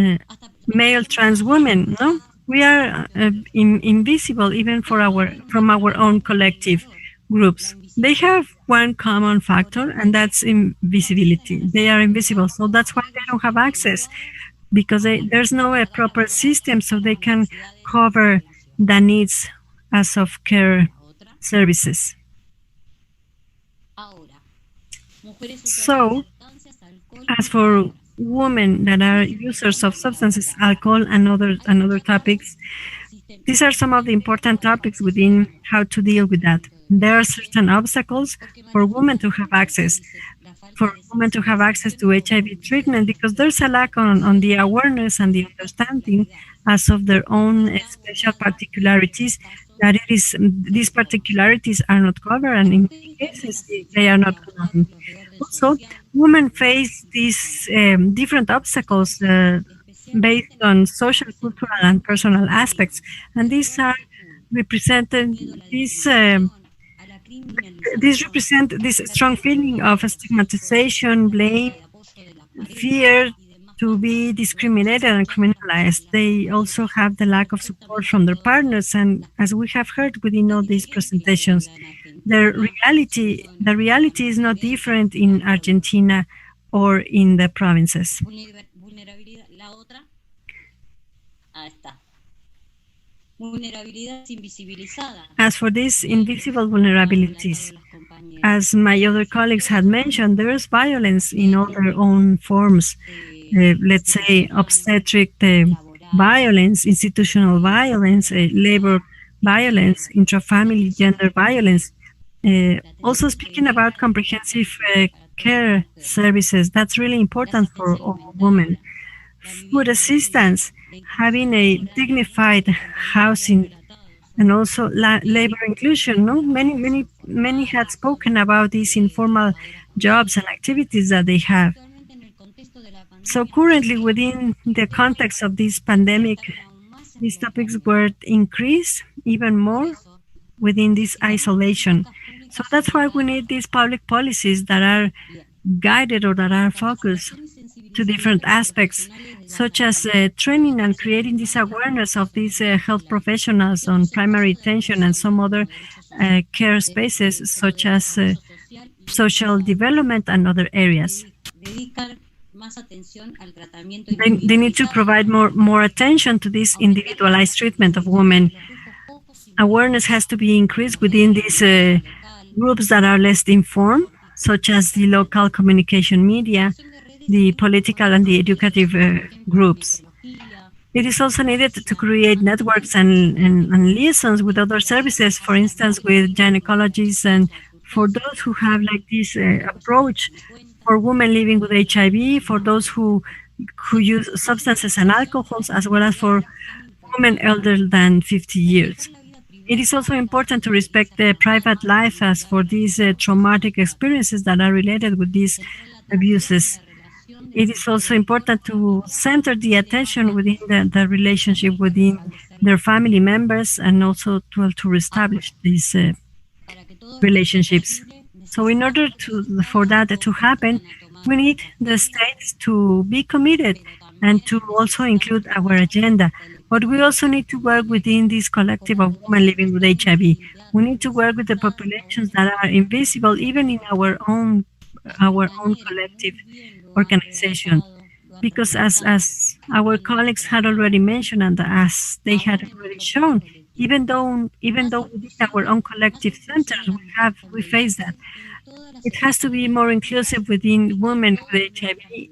B: male trans women? No, we are invisible even from our own collective groups. They have one common factor, and that's invisibility. They are invisible, so that's why they don't have access, because there's no proper system so they can cover the needs as of care services. So, as for women that are users of substances, alcohol, and other topics, these are some of the important topics within how to deal with that. There are certain obstacles for women to have access, to HIV treatment, because there's a lack on the awareness and the understanding as of their own special particularities, that these particularities are not covered, and in many cases they are not known. Also, women face these different obstacles based on social, cultural, and personal aspects, and these are represented. These represent this strong feeling of stigmatization, blame, fear to be discriminated and criminalized. They also have the lack of support from their partners, and as we have heard within all these presentations, the reality is not different in Argentina or in the provinces. As for these invisible vulnerabilities, as my other colleagues had mentioned, there is violence in all their own forms. Let's say obstetric violence, institutional violence, labor violence, intrafamily gender violence. Also speaking about comprehensive care services, that's really important for all women. Food assistance, having a dignified housing, and also labor inclusion. No, many had spoken about these informal jobs and activities that they have. So currently, within the context of this pandemic, these topics were increased even more within this isolation. So that's why we need these public policies that are guided or that are focused to different aspects, such as training and creating this awareness of these health professionals on primary attention and some other care spaces, such as social development and other areas. They need to provide more attention to this individualized treatment of women. Awareness has to be increased within these groups that are less informed, such as the local communication media, the political and the educative groups. It is also needed to create networks and liaisons with other services, for instance, with gynecologists, and for those who have like this approach for women living with HIV, for those who use substances and alcohols, as well as for women older than 50 years. It is also important to respect the private life as for these traumatic experiences that are related with these abuses. It is also important to center the attention within the relationship within their family members, and also to reestablish these relationships. So in order for that to happen, we need the states to be committed and to also include our agenda. But we also need to work within this collective of women living with HIV. We need to work with the populations that are invisible, even in our own collective organization. Because as our colleagues had already mentioned, and as they had already shown, even though within our own collective centers we face that. It has to be more inclusive within women with HIV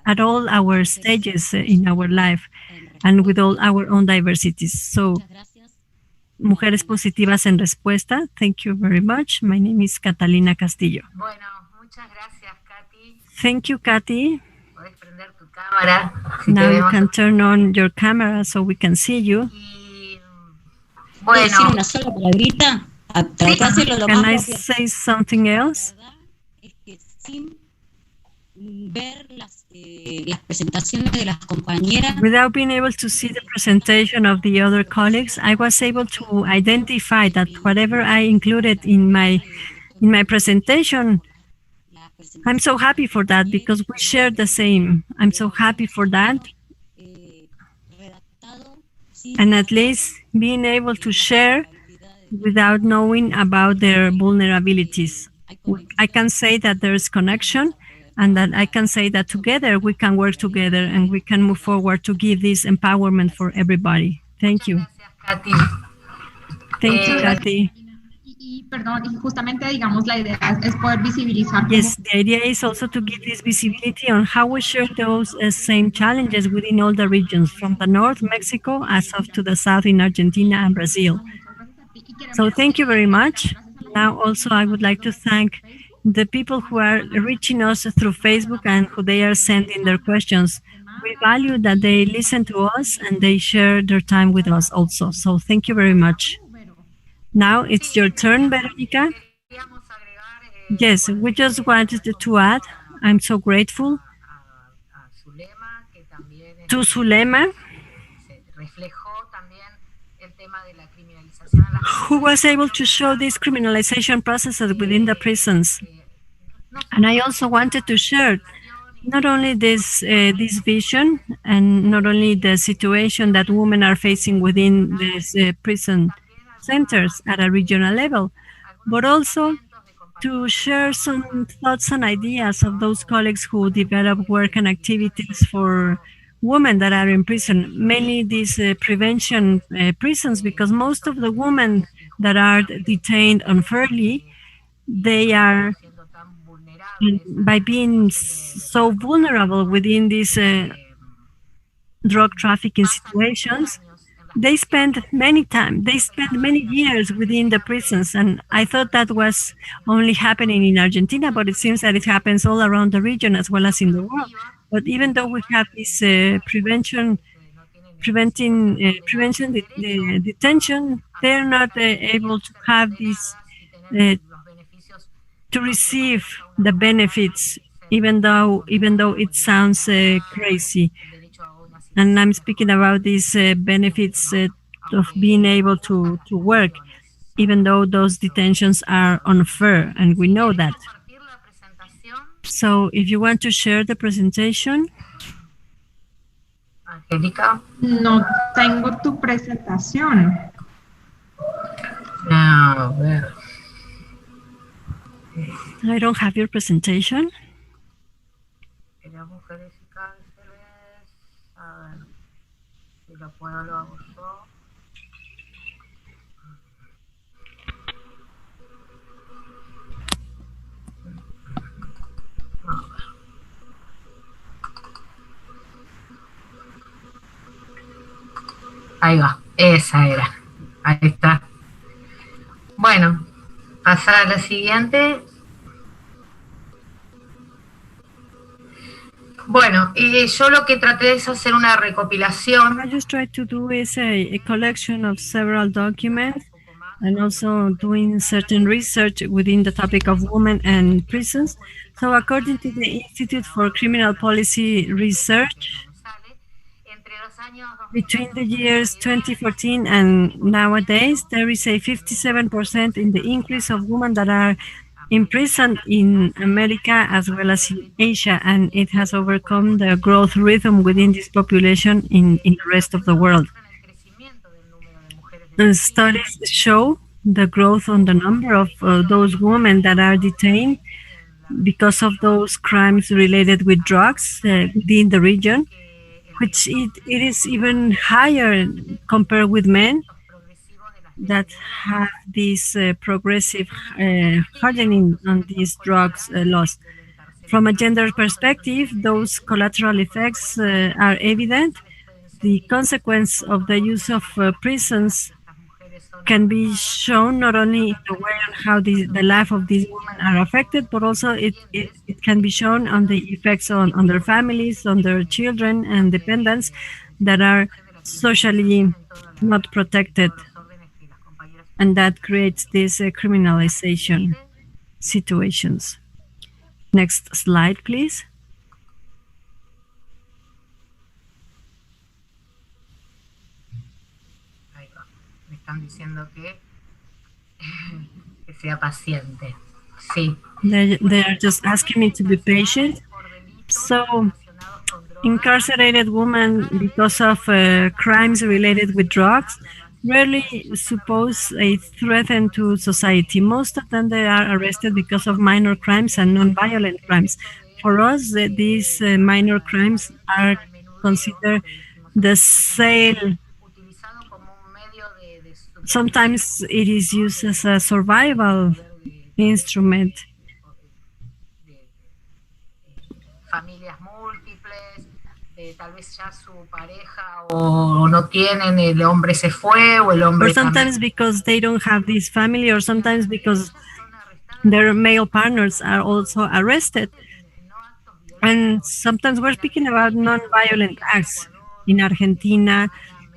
B: at all our stages in our life, and with all our own diversities. So, Mujeres Positivas en Respuesta, thank you very much. My name is Catalina Castillo.
D: Bueno, muchas gracias, Katy.
B: Thank you, Katy.
D: Puedes prender tu cámara.
B: Now you can turn on your camera so we can see you.
J: ¿Puedo decir una sola palabrita?
B: Can I say something else?
J: Es que sin ver las presentaciones de las compañeras.
B: Without being able to see the presentation of the other colleagues, I was able to identify that whatever I included in my presentation, I'm so happy for that, because we share the same. I'm so happy for that. And at least being able to share without knowing about their vulnerabilities. I can say that there is connection, and that I can say that together we can work together and we can move forward to give this empowerment for everybody. Thank you. Thank you, Katy.
C: Perdón, y justamente, digamos, la idea es poder visibilizar.
B: Yes, the idea is also to give this visibility on how we share those same challenges within all the regions, from the north, Mexico, as of to the south in Argentina and Brazil. So thank you very much. Now also I would like to thank the people who are reaching us through Facebook and who they are sending their questions. We value that they listen to us and they share their time with us also. So thank you very much. Now it's your turn, Veronica. Yes, we just wanted to add, I'm so grateful to Zulema, who was able to show these criminalization processes within the prisons. And I also wanted to share not only this vision, and not only the situation that women are facing within these prison centers at a regional level, but also to share some thoughts and ideas of those colleagues who develop work and activities for women that are in prison, mainly these prevention prisons, because most of the women that are detained unfairly, they are, by being so vulnerable within these drug trafficking situations, they spend many years within the prisons. And I thought that was only happening in Argentina, but it seems that it happens all around the region as well as in the world. But even though we have this prevention detention, they're not able to have this, to receive the benefits, even though it sounds crazy. And I'm speaking about these benefits of being able to work, even though those detentions are unfair, and we know that. So if you want to share the presentation.
D: Angélica.
C: No tengo tu presentación.
D: A ver.
B: I don't have your presentation.
D: Las mujeres y cárceles. A ver. Si lo puedo, lo hago yo. Ahí va, esa era. Ahí está. Bueno, pasar a la siguiente. Bueno, y yo lo que traté es hacer una recopilación.
B: I just tried to do is a collection of several documents and also doing certain research within the topic of women and prisons. So according to the Institute for Criminal Policy Research, between the years 2014 and nowadays, there is a 57% in the increase of women that are imprisoned in America as well as in Asia, and it has overcome the growth rhythm within this population in the rest of the world. The studies show the growth on the number of those women that are detained because of those crimes related with drugs within the region, which it is even higher compared with men that have this progressive hardening on these drugs laws. From a gender perspective, those collateral effects are evident. The consequence of the use of prisons can be shown not only in the way on how the life of these women are affected, but also it can be shown on the effects on their families, on their children and dependents that are socially not protected. And that creates these criminalization situations. Next slide, please.
D: Me están diciendo que sea paciente. Sí.
B: They are just asking me to be patient. So, incarcerated women, because of crimes related with drugs, rarely suppose a threat to society. Most of them, they are arrested because of minor crimes and non-violent crimes. For us, these minor crimes are considered the sale. Sometimes it is used as a survival instrument.
D: Familias múltiples, tal vez ya su pareja o no tienen, el hombre se fue o el hombre.
B: Or sometimes because they don't have this family, or sometimes because their male partners are also arrested. And sometimes we're speaking about non-violent acts in Argentina,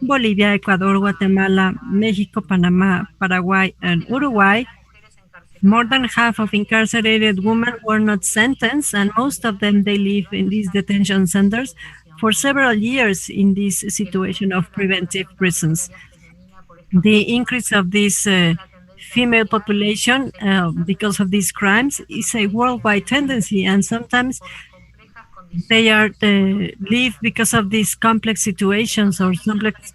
B: Bolivia, Ecuador, Guatemala, Mexico, Panama, Paraguay, and Uruguay. More than half of incarcerated women were not sentenced, and most of them, they live in these detention centers for several years in this situation of preventive prisons. The increase of this female population because of these crimes is a worldwide tendency, and sometimes they are live because of these complex situations or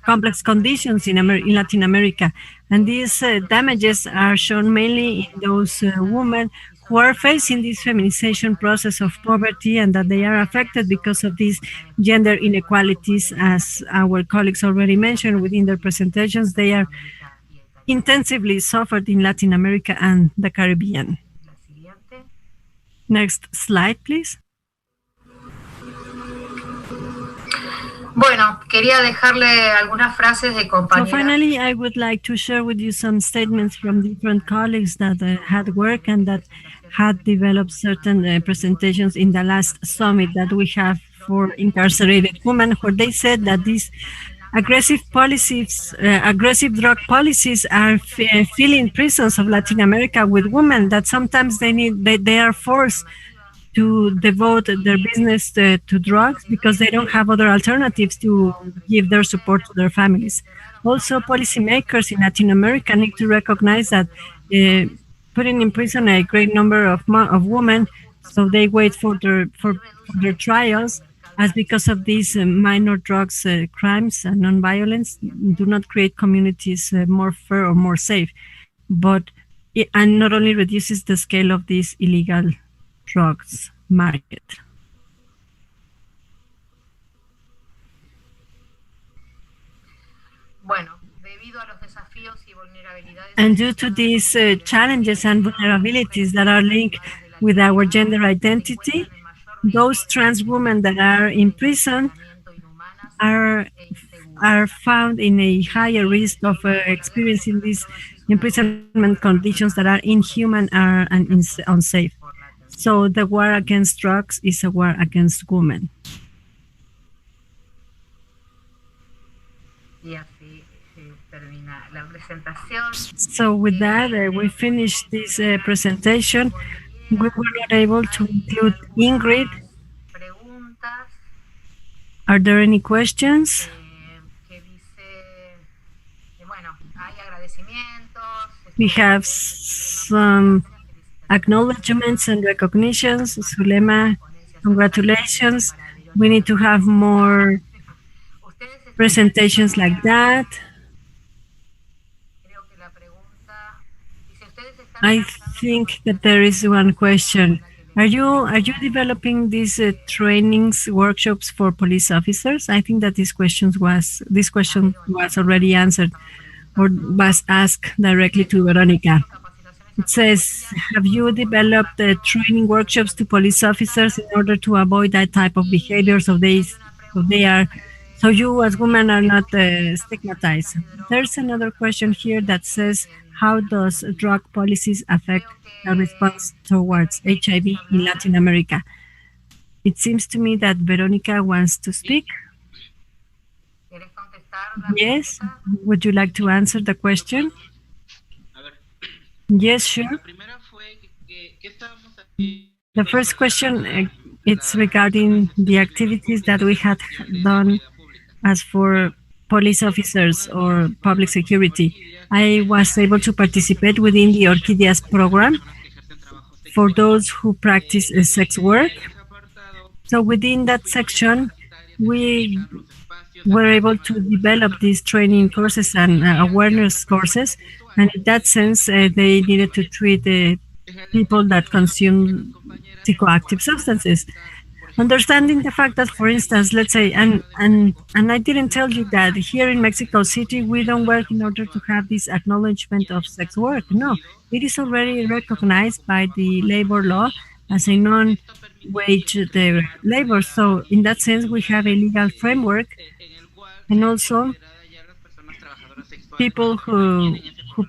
B: complex conditions in Latin America. And these damages are shown mainly in those women who are facing this feminization process of poverty, and that they are affected because of these gender inequalities, as our colleagues already mentioned within their presentations. They are intensively suffered in Latin America and the Caribbean. Next slide, please.
D: Bueno, quería dejarle algunas frases de compañeras.
B: So finally, I would like to share with you some statements from different colleagues that had worked and that had developed certain presentations in the last summit that we have for incarcerated women, where they said that this aggressive policies, aggressive drug policies are filling prisons of Latin America with women that sometimes they are forced to devote their business to drugs because they don't have other alternatives to give their support to their families. Also, policymakers in Latin America need to recognize that putting in prison a great number of women, so they wait for their trials, as because of these minor drugs crimes and non-violence do not create communities more fair or more safe, but and not only reduces the scale of this illegal drugs market. And due to these challenges and vulnerabilities that are linked with our gender identity, those trans women that are in prison are found in a higher risk of experiencing these imprisonment conditions that are inhuman and unsafe. So the war against drugs is a war against women. So with that, we finished this presentation. We were not able to include Ingrid. Are there any questions? We have some acknowledgements and recognitions. Zulema, congratulations. We need to have more presentations like that. I think that there is one question. Are you developing these trainings, workshops for police officers? I think that this question was already answered or was asked directly to Veronica. It says, have you developed training workshops to police officers in order to avoid that type of behavior so you as women are not stigmatized? There's another question here that says, how does drug policies affect the response towards HIV in Latin America? It seems to me that Veronica wants to speak. Yes, would you like to answer the question? Yes, sure. The first question, it's regarding the activities that we had done as for police officers or public security. I was able to participate within the Orquídeas program for those who practice sex work. So within that section, we were able to develop these training courses and awareness courses. And in that sense, they needed to treat people that consume psychoactive substances. Understanding the fact that, for instance, let's say, and I didn't tell you that here in Mexico City, we don't work in order to have this acknowledgement of sex work. No, it is already recognized by the labor law as a non-wage labor. So in that sense, we have a legal framework, and also people who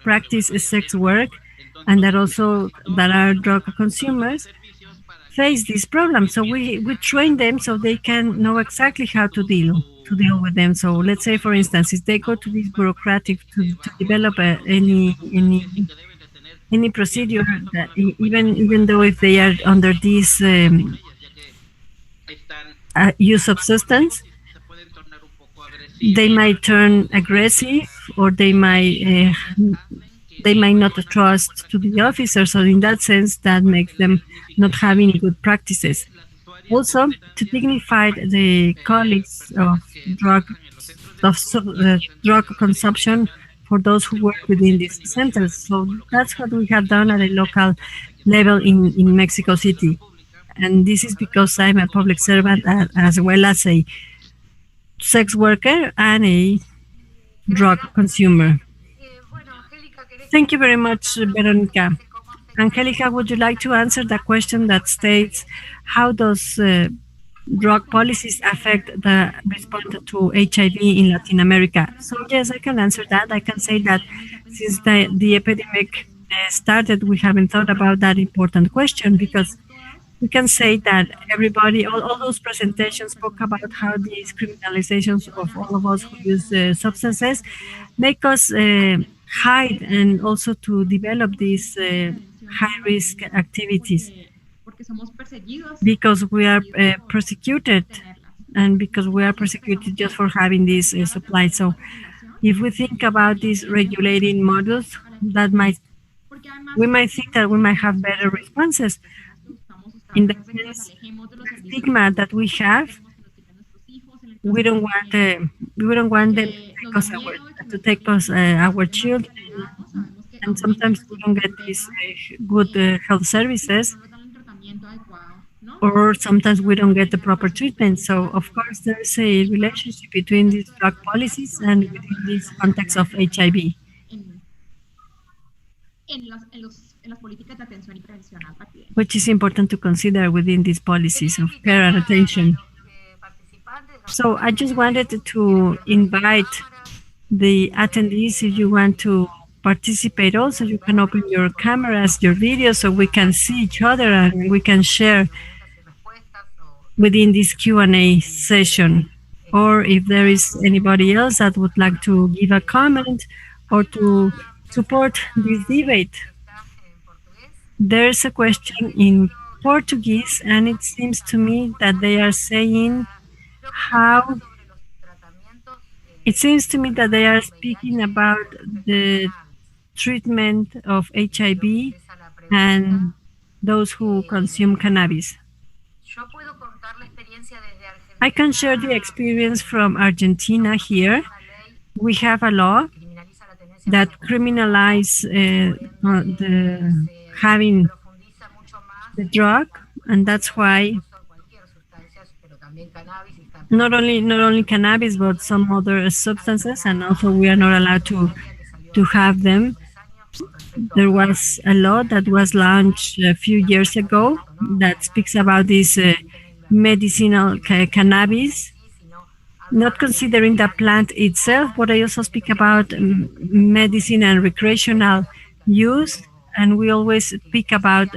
B: practice sex work and that are drug consumers face this problem. So we train them so they can know exactly how to deal with them. So let's say, for instance, if they go to this bureaucratic to develop any procedure, that even though if they are under this use of substance, they might turn aggressive, or they might not trust to the officer. So in that sense, that makes them not have any good practices. Also, to dignify the colleagues of drug consumption for those who work within these centers. So that's what we have done at a local level in Mexico City. And this is because I'm a public servant as well as a sex worker and a drug consumer. Thank you very much, Veronica. Angelica, would you like to answer the question that states, how does drug policies affect the response to HIV in Latin America? So yes, I can answer that. I can say that since the epidemic started, we haven't thought about that important question, because we can say that everybody, all those presentations spoke about how these criminalizations of all of us who use substances make us hide and also to develop these high risk activities because we are persecuted and because we are persecuted just for having this supply. So if we think about these regulating models, that we might think that we might have better responses. In the sense, the stigma that we have, we don't want them to take us our children, and sometimes we don't get these good health services, or sometimes we don't get the proper treatment. So of course there is a relationship between these drug policies and within this context of HIV. Which is important to consider within these policies of care and attention. So I just wanted to invite the attendees, if you want to participate also, you can open your cameras, your videos, so we can see each other and we can share within this Q&A session. Or if there is anybody else that would like to give a comment or to support this debate. There's a question in Portuguese, and it seems to me that they are saying how it seems to me that they are speaking about the treatment of HIV and those who consume cannabis. I can share the experience from Argentina here. We have a law that criminalizes having the drug, and that's why not only cannabis, but some other substances, and also we are not allowed to have them. There was a law that was launched a few years ago that speaks about this medicinal cannabis, not considering the plant itself, but I also speak about medicine and recreational use, and we always speak about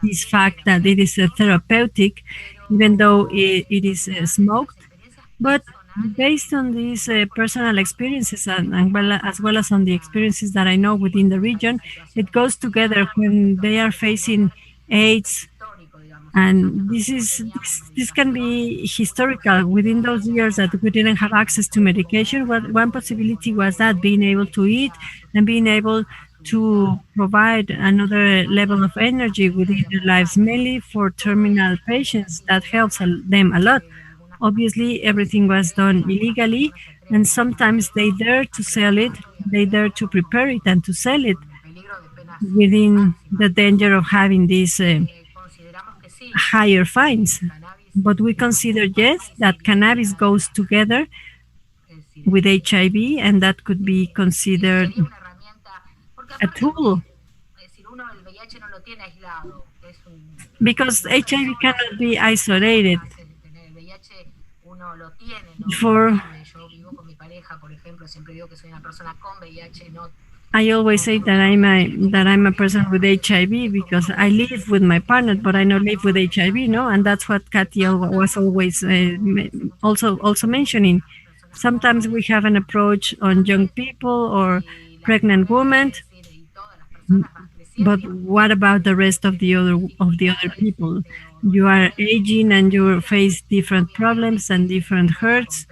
B: this fact that it is therapeutic, even though it is smoked. But based on these personal experiences as well as on the experiences that I know within the region, it goes together when they are facing AIDS. And this can be historical. Within those years that we didn't have access to medication, one possibility was that being able to eat and being able to provide another level of energy within their lives, mainly for terminal patients. That helps them a lot. Obviously, everything was done illegally, and sometimes they dare to sell it, they dare to prepare it and to sell it within the danger of having these higher fines. But we consider, yes, that cannabis goes together with HIV, and that could be considered a tool. Because HIV cannot be isolated. I always say that I'm a person with HIV because I live with my partner, but I don't live with HIV, no? And that's what Katia was always also mentioning. Sometimes we have an approach on young people or pregnant women, but what about the rest of the other people? You are aging and you face different problems and different hurts,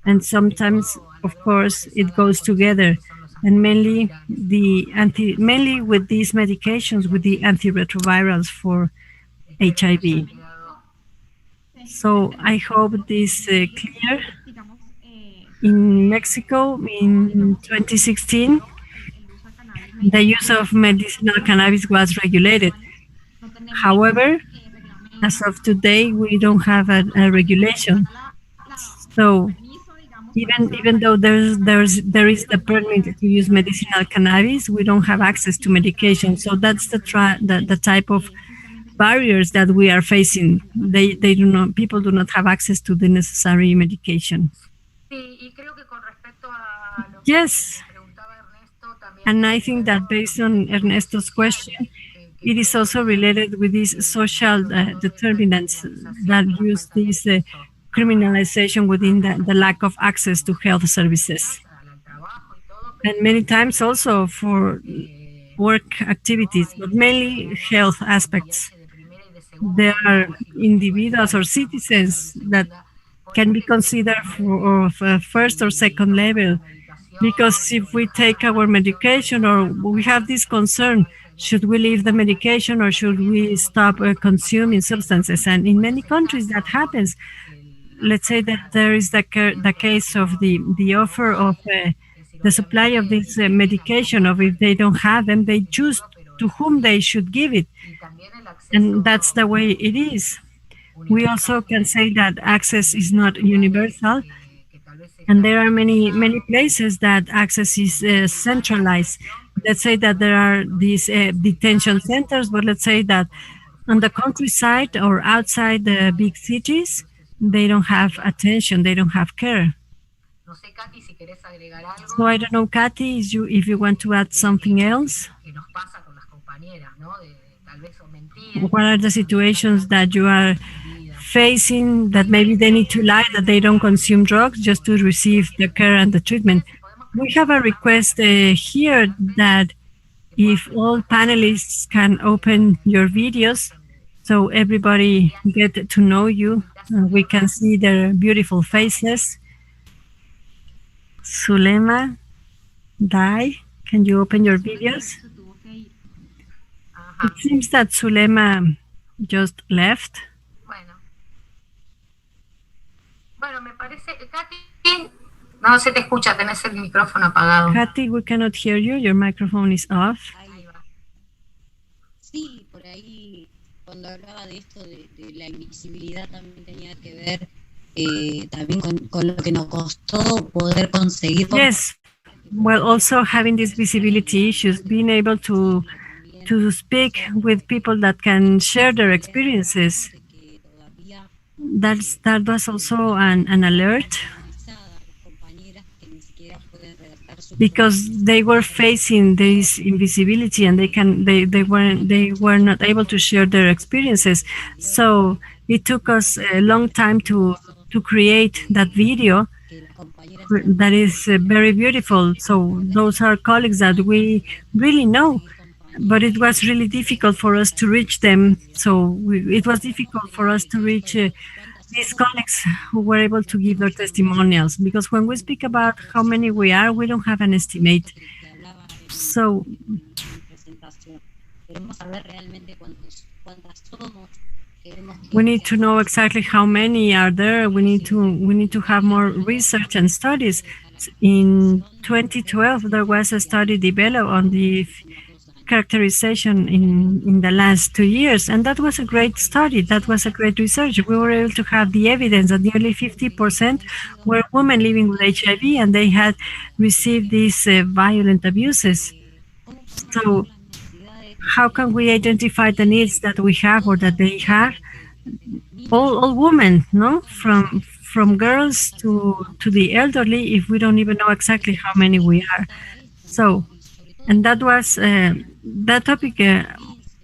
B: and sometimes, of course, it goes together. And mainly with these medications, with the antiretrovirals for HIV. So I hope this is clear. In Mexico, in 2016, the use of medicinal cannabis was regulated. However, as of today, we don't have a regulation. So even though there is the permit to use medicinal cannabis, we don't have access to medication. So that's the type of barriers that we are facing. People do not have access to the necessary medication. Yes. And I think that based on Ernesto's question, it is also related with these social determinants that use this criminalization within the lack of access to health services. And many times also for work activities, but mainly health aspects. There are individuals or citizens that can be considered for of first or second level, because if we take our medication or we have this concern, should we leave the medication or should we stop consuming substances? And in many countries that happens. Let's say that there is the case of the offer of the supply of this medication, or if they don't have them, they choose to whom they should give it. And that's the way it is. We also can say that access is not universal, and there are many places that access is centralized. Let's say that there are these detention centers, but let's say that on the countryside or outside the big cities, they don't have attention, they don't have care. So I don't know, Katy, if you want to add something else. What are the situations that you are facing that maybe they need to lie that they don't consume drugs just to receive the care and the treatment? We have a request here that if all panelists can open your videos so everybody get to know you, we can see their beautiful faces. Zulema, Dai, can you open your videos? It seems that Zulema just left.
D: Bueno, me parece, Katy, no se te escucha, tenés el micrófono apagado.
B: Katy, we cannot hear you, your microphone is off.
J: Sí, por ahí, cuando hablaba de esto, de la invisibilidad, también tenía que ver también con lo que nos costó poder conseguir.
B: Yes, well, also having these visibility issues, being able to speak with people that can share their experiences. That was also an alert, because they were facing this invisibility and they were not able to share their experiences. So it took us a long time to create that video that is very beautiful. So those are colleagues that we really know, but it was really difficult for us to reach them. So it was difficult for us to reach these colleagues who were able to give their testimonials, because when we speak about how many we are, we don't have an estimate. So we need to know exactly how many are there. We need to have more research and studies. In 2012, there was a study developed on the characterization in the last 2 years, and that was a great study. That was a great research. We were able to have the evidence that nearly 50% were women living with HIV, and they had received these violent abuses. So how can we identify the needs that we have or that they have? All women, no, from girls to the elderly, if we don't even know exactly how many we are. So, and that was that topic.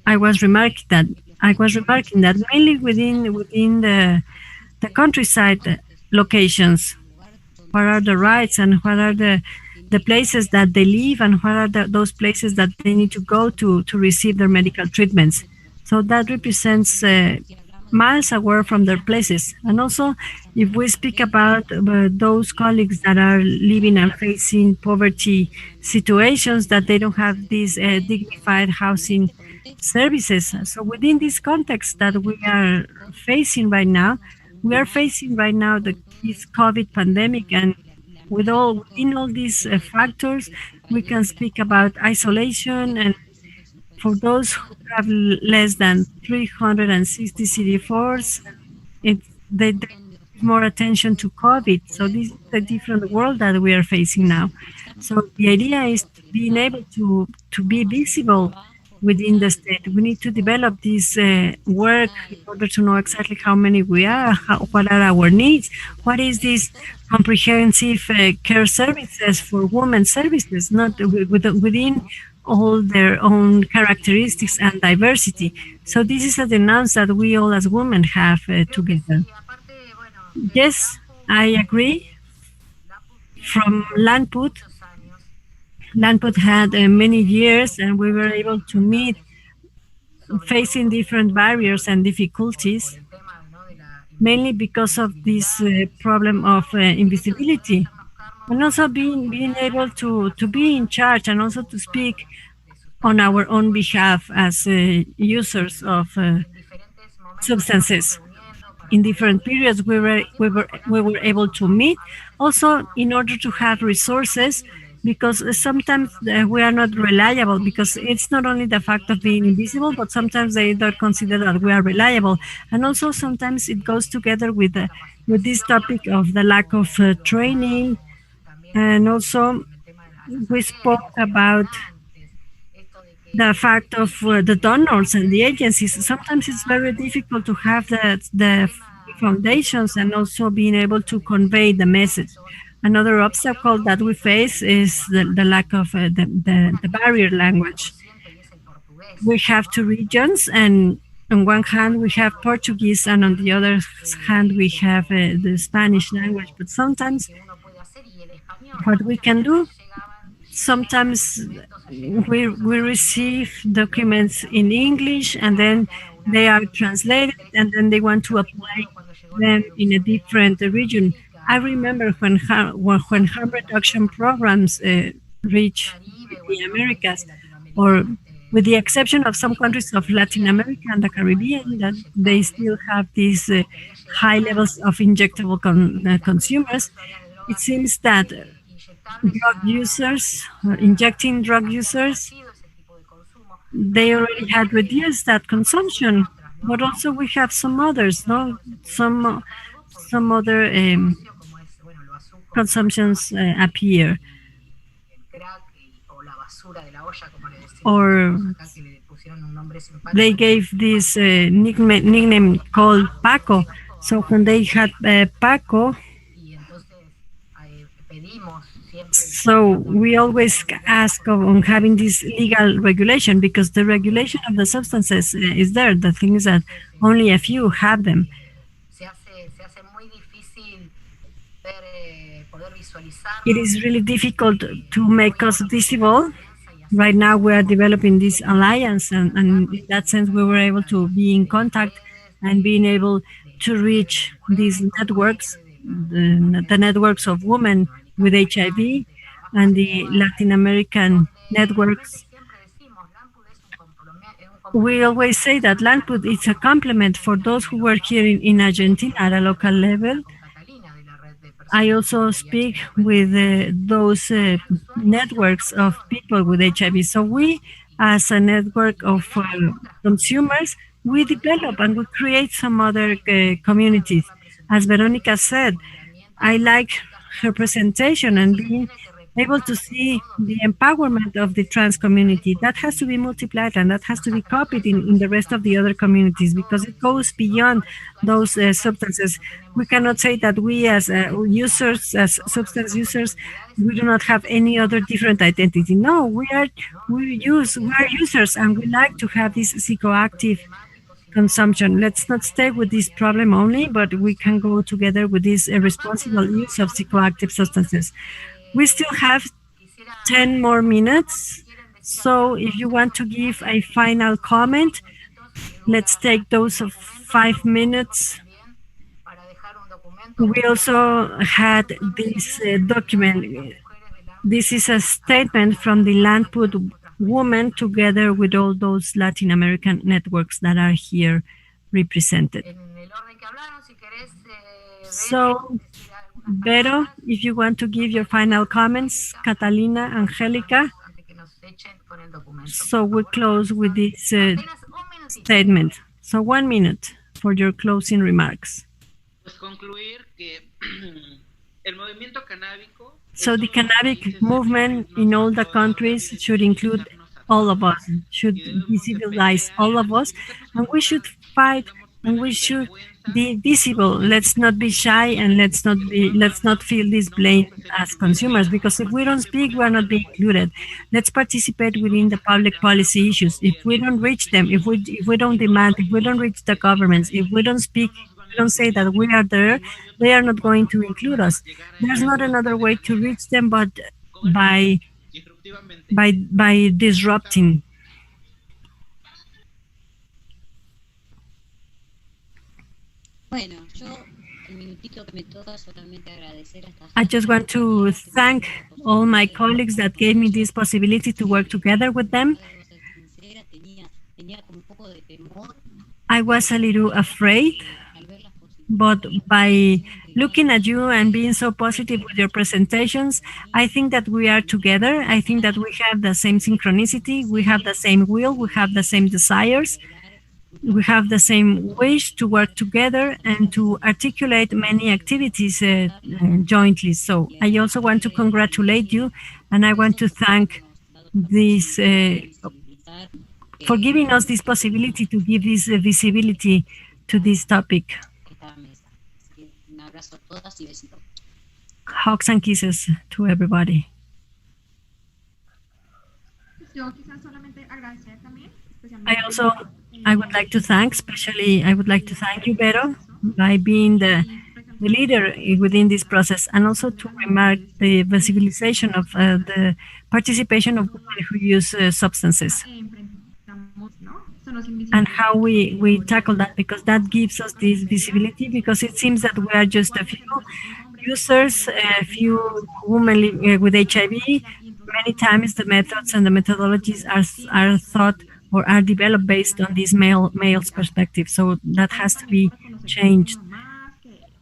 B: I was remarking that mainly within the countryside locations, what are the rights and what are the places that they live, and what are those places that they need to go to receive their medical treatments. So that represents miles away from their places. And also, if we speak about those colleagues that are living and facing poverty situations, that they don't have these dignified housing services. So within this context that we are facing right now, this COVID pandemic, and within all these factors, we can speak about isolation. And for those who have less than 360 CD4s, they give more attention to COVID. So this is a different world that we are facing now. So the idea is being able to be visible within the state. We need to develop this work in order to know exactly how many we are, what are our needs, what is this comprehensive care services for women services, not within all their own characteristics and diversity. So this is a denounce that we all as women have together. Yes, I agree. From Landput had many years, and we were able to meet facing different barriers and difficulties, mainly because of this problem of invisibility, and also being able to be in charge and also to speak on our own behalf as users of substances. In different periods, we were able to meet, also in order to have resources, because sometimes we are not reliable, because it's not only the fact of being invisible, but sometimes they don't consider that we are reliable. And also sometimes it goes together with this topic of the lack of training. And also we spoke about the fact of the donors and the agencies. Sometimes it's very difficult to have the foundations and also being able to convey the message. Another obstacle that we face is the lack of the barrier language. We have two regions, and on one hand we have Portuguese, and on the other hand we have the Spanish language. But sometimes what we can do, sometimes we receive documents in English, and then they are translated, and then they want to apply them in a different region. I remember when harm reduction programs reach the Americas, or with the exception of some countries of Latin America and the Caribbean, that they still have these high levels of injectable consumers, it seems that drug users, injecting drug users, they already had reduced that consumption, but also we have some others, no? Some other consumptions appear, or they gave this nickname called Paco. So when they had Paco, so we always ask on having this legal regulation, because the regulation of the substances is there. The thing is that only a few have them. It is really difficult to make us visible. Right now we are developing this alliance, and in that sense we were able to be in contact and being able to reach these networks, the networks of women with HIV and the Latin American networks. We always say that Landput is a complement for those who work here in Argentina at a local level. I also speak with those networks of people with HIV. So we, as a network of consumers, we develop and we create some other communities. As Veronica said, I like her presentation and being able to see the empowerment of the trans community. That has to be multiplied, and that has to be copied in the rest of the other communities, because it goes beyond those substances. We cannot say that we as users, as substance users, we do not have any other different identity. No, we are users, and we like to have this psychoactive consumption. Let's not stay with this problem only, but we can go together with this responsible use of psychoactive substances. We still have 10 more minutes, so if you want to give a final comment, let's take those of 5 minutes. We also had this document. This is a statement from the Landput women together with all those Latin American networks that are here represented. So, Vero, if you want to give your final comments, Catalina, Angelica. So we close with this statement. So 1 minute for your closing remarks. So the cannabis movement in all the countries should include all of us, should civilize all of us, and we should fight, and we should be visible. Let's not be shy, and let's not feel this blame as consumers, because if we don't speak, we're not being included. Let's participate within the public policy issues. If we don't reach them, if we don't demand, if we don't reach the governments, if we don't speak, we don't say that we are there, they are not going to include us. There's not another way to reach them but by disrupting. I just want to thank all my colleagues that gave me this possibility to work together with them. I was a little afraid, but by looking at you and being so positive with your presentations, I think that we are together. I think that we have the same synchronicity, we have the same will, we have the same desires, we have the same wish to work together and to articulate many activities jointly. So I also want to congratulate you, and I want to thank this for giving us this possibility to give this visibility to this topic. Hugs and kisses to everybody. I would like to thank, especially, I would like to thank you, Vero, by being the leader within this process, and also to remark the visibilization of the participation of women who use substances, and how we tackle that, because that gives us this visibility, because it seems that we are just a few users, a few women with HIV. Many times the methods and the methodologies are thought or are developed based on this male's perspective. So that has to be changed.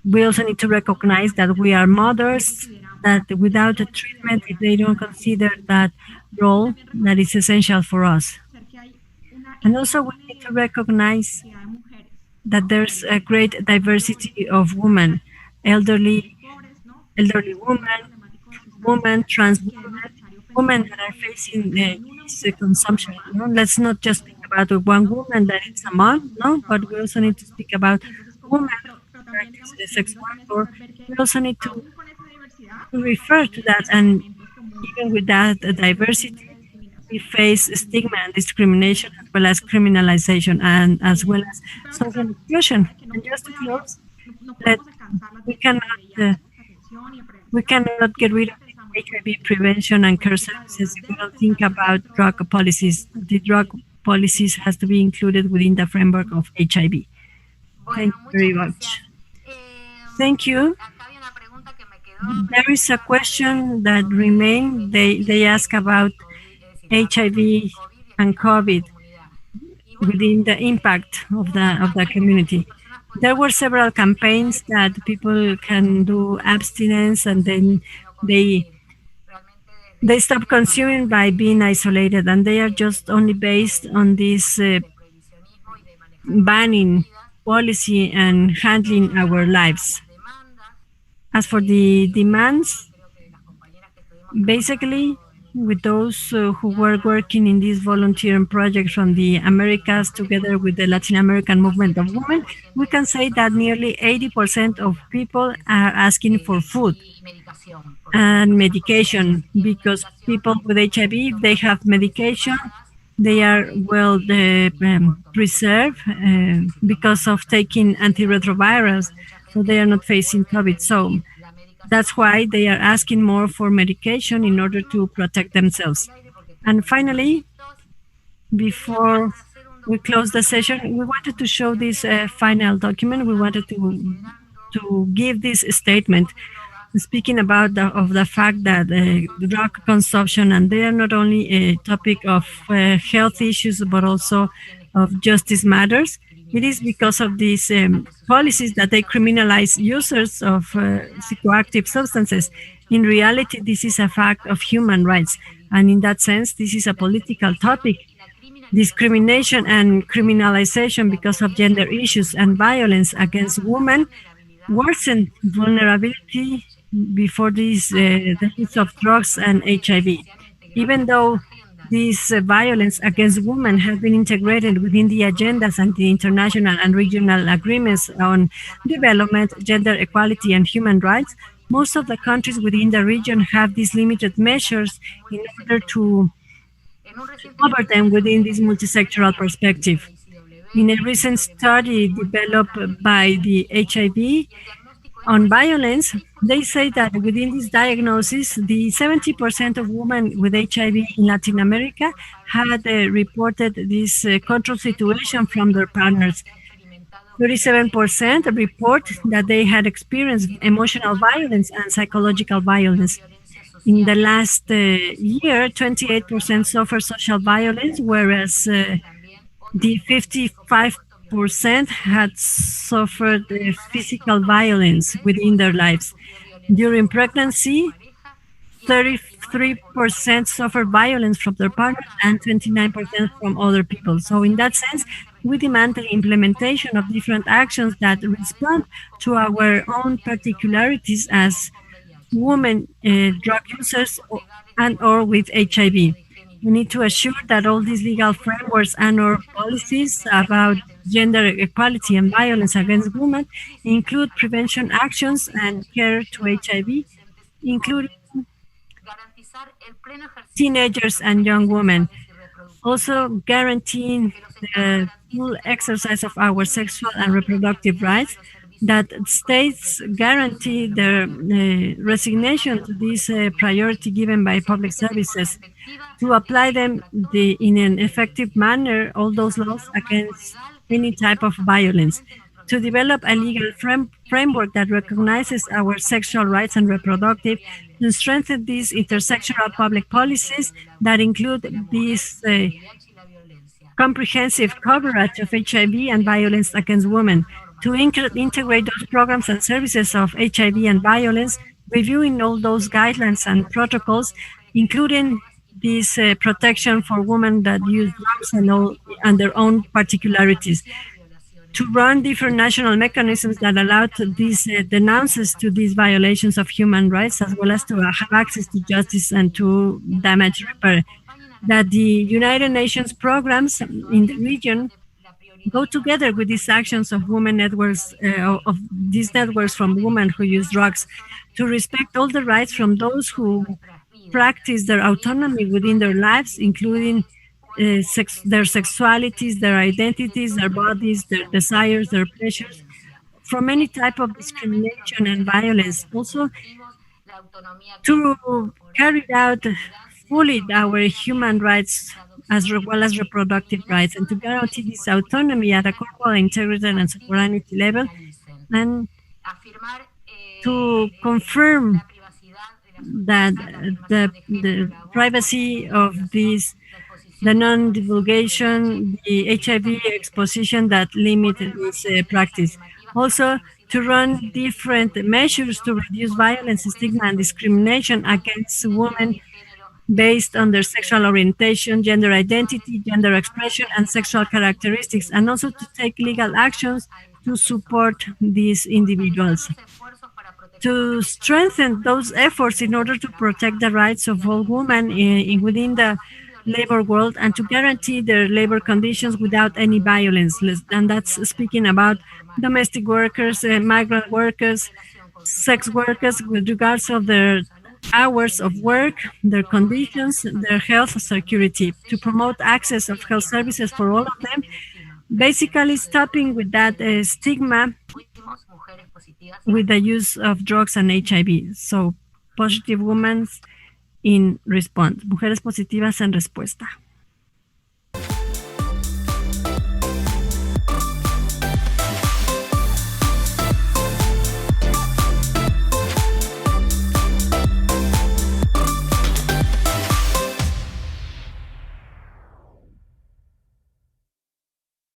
B: We also need to recognize that we are mothers, that without a treatment, if they don't consider that role, that is essential for us. And also we need to recognize that there's a great diversity of women, elderly women, trans women that are facing this consumption. Let's not just think about one woman that is a mom, but we also need to speak about women who practice sex work, or we also need to refer to that. And even with that diversity, we face stigma and discrimination, as well as criminalization, and as well as social exclusion. And just to close, that we cannot get rid of HIV prevention and care services if we don't think about drug policies. The drug policies has to be included within the framework of HIV. Thank you very much. Thank you. There is a question that remained. They ask about HIV and COVID within the impact of the community. There were several campaigns that people can do abstinence, and then they stop consuming by being isolated, and they are just only based on this banning policy and handling our lives. As for the demands, basically, with those who were working in this volunteering project from the Americas together with the Latin American movement of women, we can say that nearly 80% of people are asking for food and medication, because people with HIV, if they have medication, they are well preserved because of taking antiretrovirals, so they are not facing COVID. So that's why they are asking more for medication in order to protect themselves. And finally, before we close the session, we wanted to show this final document. We wanted to give this statement, speaking about the fact that drug consumption, and they are not only a topic of health issues, but also of justice matters. It is because of these policies that they criminalize users of psychoactive substances. In reality, this is a fact of human rights. And in that sense, this is a political topic. Discrimination and criminalization because of gender issues and violence against women worsen vulnerability before the use of drugs and HIV. Even though this violence against women have been integrated within the agendas and the international and regional agreements on development, gender equality, and human rights, most of the countries within the region have these limited measures in order to cover them within this multisectoral perspective. In a recent study developed by the HIV on violence, they say that within this diagnosis, the 70% of women with HIV in Latin America had reported this control situation from their partners. 37% report that they had experienced emotional violence and psychological violence. In the last year, 28% suffer social violence, whereas the 55% had suffered physical violence within their lives. During pregnancy, 33% suffer violence from their partners and 29% from other people. So in that sense, we demand the implementation of different actions that respond to our own particularities as women drug users and or with HIV. We need to assure that all these legal frameworks and or policies about gender equality and violence against women include prevention actions and care to HIV, including teenagers and young women. Also guaranteeing the full exercise of our sexual and reproductive rights, that states guarantee their resignation to this priority given by public services, to apply them in an effective manner, all those laws against any type of violence, to develop a legal framework that recognizes our sexual rights and reproductive, to strengthen these intersectional public policies that include these comprehensive coverage of HIV and violence against women, to integrate those programs and services of HIV and violence, reviewing all those guidelines and protocols, including this protection for women that use drugs and their own particularities, to run different national mechanisms that allow these denounces to these violations of human rights, as well as to have access to justice and to damage repair, that the United Nations programs in the region go together with these actions of women networks, of these networks from women who use drugs, to respect all the rights from those who practice their autonomy within their lives, including their sexualities, their identities, their bodies, their desires, their pleasures, from any type of discrimination and violence. Also, to carry out fully our human rights as well as reproductive rights, and to guarantee this autonomy at a corporal integrity and sovereignty level, and to confirm that the privacy of these, the non-divulgation, the HIV exposition that limit this practice. Also, to run different measures to reduce violence, stigma, and discrimination against women based on their sexual orientation, gender identity, gender expression, and sexual characteristics, and also to take legal actions to support these individuals. To strengthen those efforts in order to protect the rights of all women within the labor world, and to guarantee their labor conditions without any violence. And that's speaking about domestic workers, migrant workers, sex workers, with regards of their hours of work, their conditions, their health security, to promote access of health services for all of them, basically stopping with that stigma with the use of drugs and HIV. So, positive women in response. Mujeres positivas en respuesta.